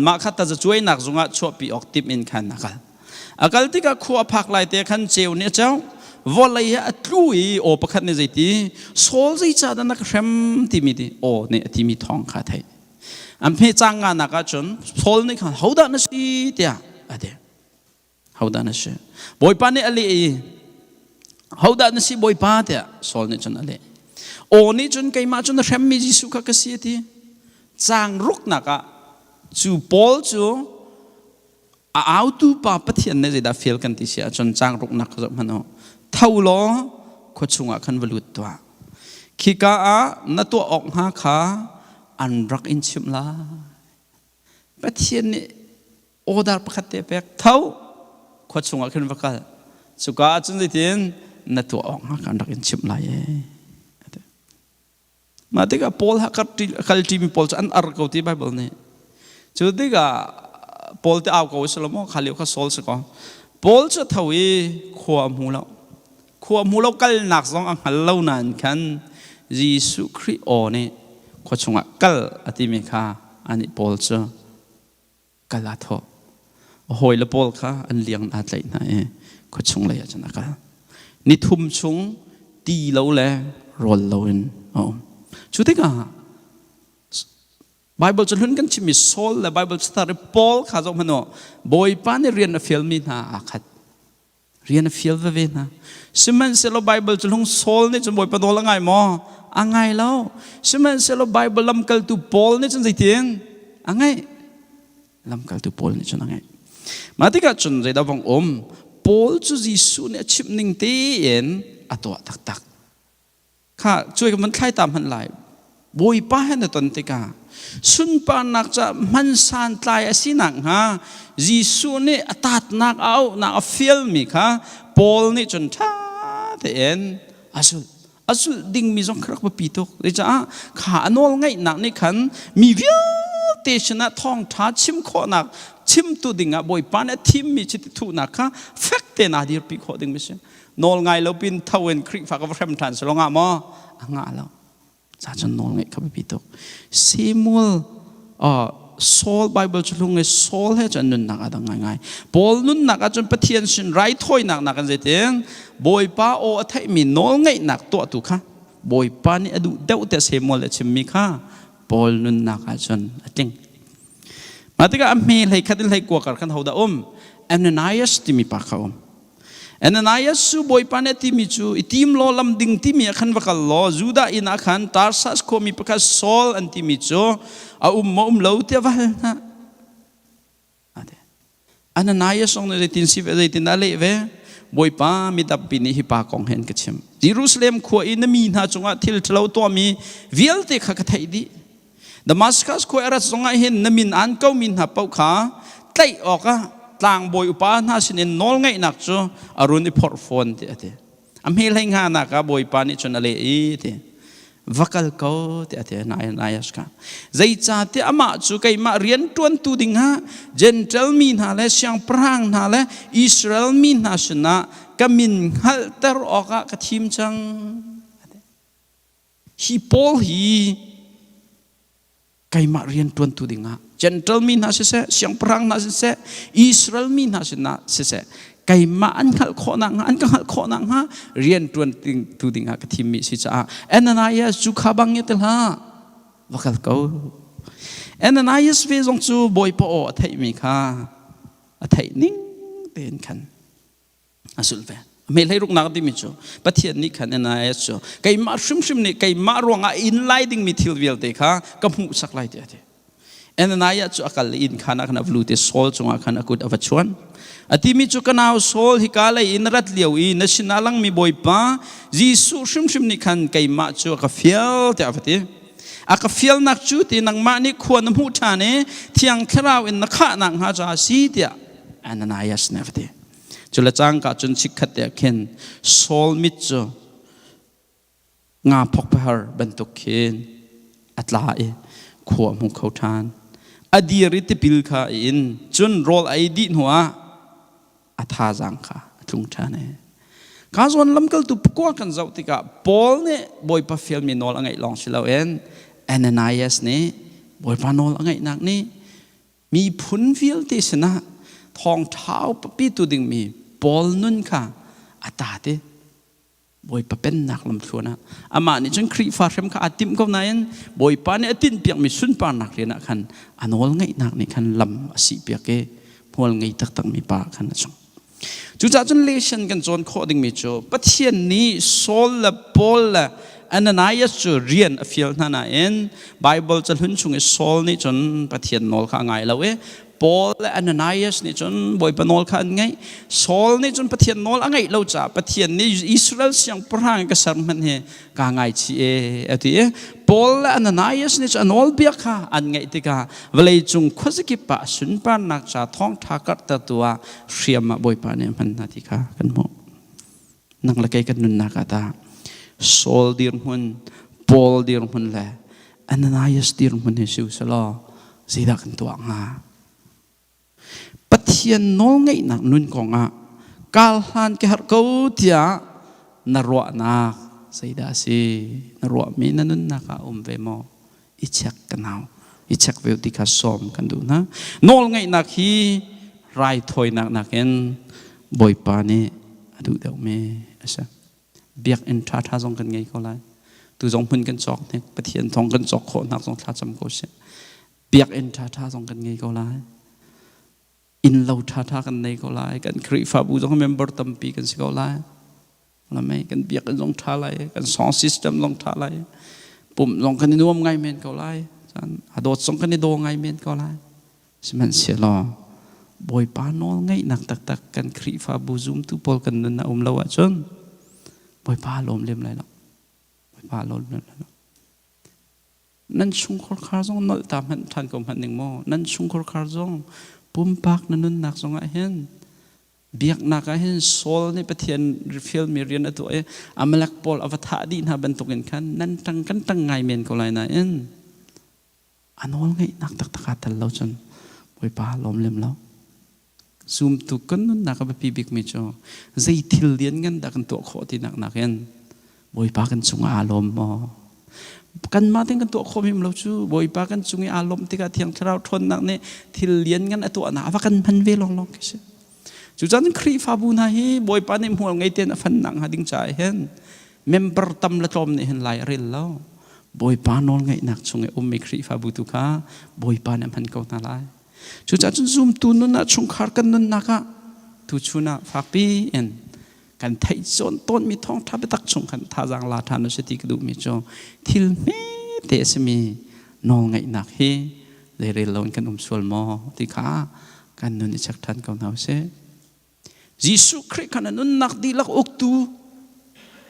มาขัดแต่จะช่วยนักจงอ่ะช่วยปีออกติมอินขันนักอาการที่ก็ขัวพักไล่เตะขันเจียวเนี่ยเจ้าวอลเลยอัตลุยโอประคันเนี่ยใจตีโซลใจจ้าดันนักเฟมที่มีดีโอเนี่ยที่มีทองขาดให้อันเพจังงานนักจนโซลนี่ขันเขาด่านสิเดียอะไรเขาด่านสิบอยปานเนี่ยอะไรเขาด่านสิบอยปานเดียโซลนี่จนอะไรโอนี่จนใครมาจนเฟมมีจิสุขก็เสียทีจางรุกนักจูปอลจูเอาตัวป้าปะเทียนเนี่ยจะได้ฟิลกันที่เสียจนจางรุกนักจะมันเท่าล้อขดชุงขันวลุดตัวขี้กานัตัวออกหาขาอันรักอินชิมลาปะเทียนเนี่ยโอดาร์ปขัดเตะแปกเท่าขดชุงขันวกัลสุกาจนจะเทียนนัตัวออกหาการรักอินชิมลามาที่กับปอลฮักคัลทีมีปอลจะอันอาร์กเอาที่ไบเบิลเนี่ยจุดที่กับปอลที่เอาเขาสลามขาเลี้ยวเขาโซลสก็ปอลจะทวีขวามหูเรากัลนักสองอังหันเล่านั้นกันยิสุคริโอเนี่ยขวชงกัลอติเมฆาอันนี้ปอลจะกัลลาทอหอยละปอลค่ะอันเลี้ยงอาใจนะขวชงเลยอาจารย์กันนี่ทุ่มชงตีเราแลรอลเราเองชุดที่กันไบเบิลจะลุ้นกันชิมิโซลและไบเบิลสตาร์ปอลข้าจงมันว่าบอยปานเรียนฟิลมีนะอาคัดเรียนฟิลเวนะสมัยเสร็จไบเบิลจะลงโซลนี่จนบอยปานโดนละไงมั้งอ่างไงแล้วสมัยเสร็จไบเบิลลำกัลตูปอลนี่จนใจเตียนอ่างไงลำกัลตูปอลนี่จนอ่างไงมาที่กันจนใจดาวฟังปอลจะยิสุเนี่ยชิมนิ่งเตียนอัตัวตักข้าช่วยกันมันใครตามมันไหลบอยป้าให้ในตอนที่กาสุนปานักจะมันสันตายสินังฮะยิสุนี่ตัดนักเอานักฟิลมีค่ะปอลนี่จนท่าเตียนอาสุดิ่งมีสองครั้งปีตุกเดี๋ยวจะขาโนลไงนักนี่ขันมีวิวเตชนะทองท้าชิมขอนักชิมตัวดิ่งบอยป้าเนี่ยทีมมีจิตทุนักค่ะแฟกเตนาดีปีขอดิ่งไม่ใช่โนลไงเราเป็นทาวเวนคริกฝากกับแฟมทันสลงอ่ะมั้งอ่ะแล้ว จะจนนอนไงครับพี่ตุ๊กเซมูลโซลไบเบิลจะลงไงโซลให้จนนุนนักอะไรง่ายๆบอลนุนนักจนปะเทียนสินไรถอยนักกันเสร็จบอยป้าโอ้ไทยมีนอนไงนักตัวตุค่ะบอยป้านี่ดูเดาแต่เซมูลเลยชิมมีค่ะบอลนุนนักจนจริงมาติกาอเมริกาขัดเลยกว่ากันเขาด่าแอนนายัสที่มีปากเขาแอนนายัสสูบอยป้าเนี่ยที่มีจูทีมล้อลำดิ่งที่มีขันวักล้อจูดาอินาขันตาร์ซัสโคมีปากโซลอันที่มีจูเลวเทียบกันนะแอนนายัสองในที่สิบในที่นั่นเลยเว้บอยป้ามีดับบินฮิปากองเห็นกันชิมเยรูซาเล็มขวายนมีน่าจงอาทิลเราตัวมีวิลเตขักไทยดีดามัสกัสขวายรัฐจงอาเห็นนมินอันเก้ามินหับเป้าขาไต่ออกต่างบอยอุปาหน้าสินนอลไงนักจูอารุณิพอร์ฟอนเตะอเมริกานักบอยป้านี่จนอะไรเตะวักลเขาเตะนายสกัดใจจ่าเตะอามาจูไกมาเรียนตวนตูดิงฮะเจนเทลมินฮาเลเซียงพรางฮาเลอิสราเอลมินฮาชนะกมินฮัลเตอร์ออกกับทีมจังฮีพอลฮีไกมาเรียนตวนตูดิงฮะเจนเทลมินฮาเสเซเซียงพรางฮาเสเซอิสราเอลมินฮาชนะเสเซไก่มาอันขัดข้อนังอันก็ขัดข้อนังฮะเรียนตัวตัวดิ่งฮะกับทีมมิสิจ้าแอนนายาจุขบังยัตละวักเขาแอนนายาสเวซงจูบอยปอไทยมีค่ะไทยนิ่งเต็นขันอาสุลเวไม่เลยรุกนักดิมิจูปะเทียนนี่ขันแอนนายาจูไก่มาชิมนี่ไก่มารวงอินไลดิ้งมิทิลเวลเด็กค่ะกับหูสักไลเดียดแอนนายาจูอากาศอินขันนักนับลูเตโซลจงอาขันอากุดอวัชวนอธิมิจุกันเอาโซลฮิกาเลยอินรัตเลียวอินนัชนาลังมีบอยป้าจีสุชิมนี่ขันไก่มาจูอักฟิลเตะฟัดอักฟิลนักจูตีนังมานี่ควรน้ำหูชาเนที่ยังคราวอินนักข้านังหาจาสีเตะอันนั้นอายัสเนฟัดจุลจังกาจุนชิกขัดเตะเข็นโซลมิจูงาพกไปหาบรรทุกเข็นอัตลาเอขวบมุขเขาทานอดีริตปิลข้าอินจุนโรลไอดีหัวอาทาจังค่ะจุงชาเน่ข้าส่วนลำกัลตุปกัวกันเจ้าติกาปอลเนี่ยบอยปะฟิลมีนอลไงลองสิเราเอ็นแอนนายัสเนี่ยบอยปะนอลไงนักนี่มีพุนฟิลที่สนะทองเท้าปะปีตุดิ่งมีปอลนุ่นค่ะอาตาเตบอยปะเป็นนักลำชวนะอามานี่จนครีฟาร์มค่ะอาติมก็นั่นบอยปะเนี่ยตินเปียกมีสุนปานักเรียนขันอันนอลไงนักนี่ขันลำสีเปียกเก้พอลไงตักมีปากขันนะจังจุดจ้าจนเลชันกันจนข้อดิ่งมีจูปะเทียนนี้โซลและปอลและอันนั้นนายจูเรียนฟิลนั่นเองไบเบิลจะหุ่นชงโซลนี่จนปะเทียนนอลข้างไงแล้วปอลและอันนั้นนายนี่จนบอยปนอลข้างไงโซลนี่จนปะเทียนนอลอังไงเราจ้าปะเทียนนี่อิสราเอลเสียงพรางกษัตริย์มันเหข้างไงชีเอที่ปอลและอันนั้นนายนี่จนนอลเบียกค่ะอันไงที่กาเวลาจงข้อสิกิปะสุนปานักจ้าท้องทักตัดตัวเสียมาบอยปาเนี่ยมันนาทีค่ะกันหมดนักละไกกันนุนนักตาโซลดีร์มุนปอลดีร์มุนแหละอันนั้นนายดีร์มุนเฮซูสลอสิดักันตัวงาปะเทียนน้องไงนักนุนของกาลฮันแกฮ์กูเตียนรัวนักสิดาสินรัวมีนันนักเวโมอิเช็คกันเอาอิเช็คเวลติกาสอมกันดูนะน้องไงนักฮีไรถอยนักเอ็นบอยปานี่ดูเดาเมอใช่เบียกเอ็นท่าจงกันไงก็ไล่ตัวจงพุ่นกันจอกเนี่ยปะเทียนทองกันจอกขอนักจงท่าจำก็ใช่เบียกเอ็นท่าจงกันไงก็ไล่อินเราท่ากันไงก็ไล่กันครีฟาบูจงเมมเบอร์ตั้มปีกันสิก็ไล่แล้วไม่กันเบียกกันจงท่าไล่กันสองซิสเต็มจงท่าไล่ปุ่มจงกันนิวมไงเมนก็ไล่จันอดจงกันนิโดไงเมนก็ไล่สมันเสียหล่อบอยปานอลไงนักตักกันครีฟาบูซุมตุปอลกันนั่นนะเราจนบอยปาลมเลี้ยมไรหรอกบอยปาลมเลี้ยมไรหรอกนั่นชุงคอร์คาร์จงนอลตามหันทันกบหันหนึ่งโมนั่นชุงคอร์คาร์จงปุ่มปักนั่นนุ่นนักจงไอเห็นเบียกนักไอเห็นโซลนี่ปะเทียนฟิลมีเรียนตัวอามาลักปอลอวตารดีน่าบรรทุกกันขันนั่นตั้งไงเมนก็ไรนะเอ็นอันนอลไงนักตักตันเราจนบอยปาลมเลี้ยมเราซูมตุกันนั่นนักแบบปีบิกมิจอใจทิลเลียนกันดักตัวขอที่นักเห็นบอยปากันสุงอารมณ์มอ กันมาถึงกันตัวคมิมเราชูบ่อยปากันจุงอารมณ์ที่กะเทียงเราทนนักเนี่ยที่เลี้ยงกันตัวหนาว่ากันพันเวลองๆกันจุจันครีฟาบูนาฮีบ่อยปาในหัวไงเตียนฟันหนังหาดิ้งใจเห็นเมมเบอร์ตำละจอมเนี่ยเห็นหลายเรื่องแล้วบ่อยปานอนไงหนักจุงไม่ครีฟาบูตุกาบ่อยปาเนี่ยพันเก่าหน้าลายจุจันซุ่มตุนนั่นชงขาร์กันนั่นนักะทุชุนะฝากปีเอ็นกันไทยจนต้นมีท้องทับไปตักชงกันท่าจังลาทานสติกดูมีจงทิลเมเตสมีนองไงนักเฮเลยเรลอนกันสวลมอที่ขากันนุนจักทันเก่าหนาวเสยิสุคริสต์กันนุนนักดีลักอุกตู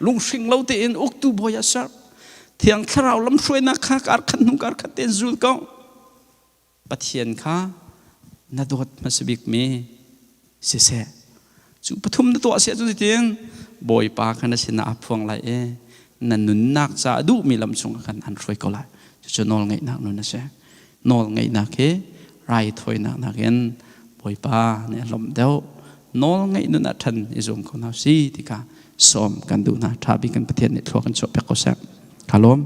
ลุงสิงเราเตนอุกตูบอยาสักเที่ยงคราวลำช่วยนักข้าการขันนุการขัดเตนจุลก้องปัจเจียนข้านาดวดมาสบิกเมเสจุปฐุมตัวเสียจุดเตียงบ่อยปากันสินาพวงไหลนั่นนุนนักจะดูมีลำชงกันอันช่วยก็ไหลจะนอนไงนักนุนนะเสนอนไงนักเฮไรถอยนักเห็นบ่อยปาเนี่ยลมเดียวนอนไงนุนทันอิจมคนเอาซีที่กาสอมกันดูนะทาบิกันประเทศเนี่ยทัวกันจบไปก็แซ่บคารม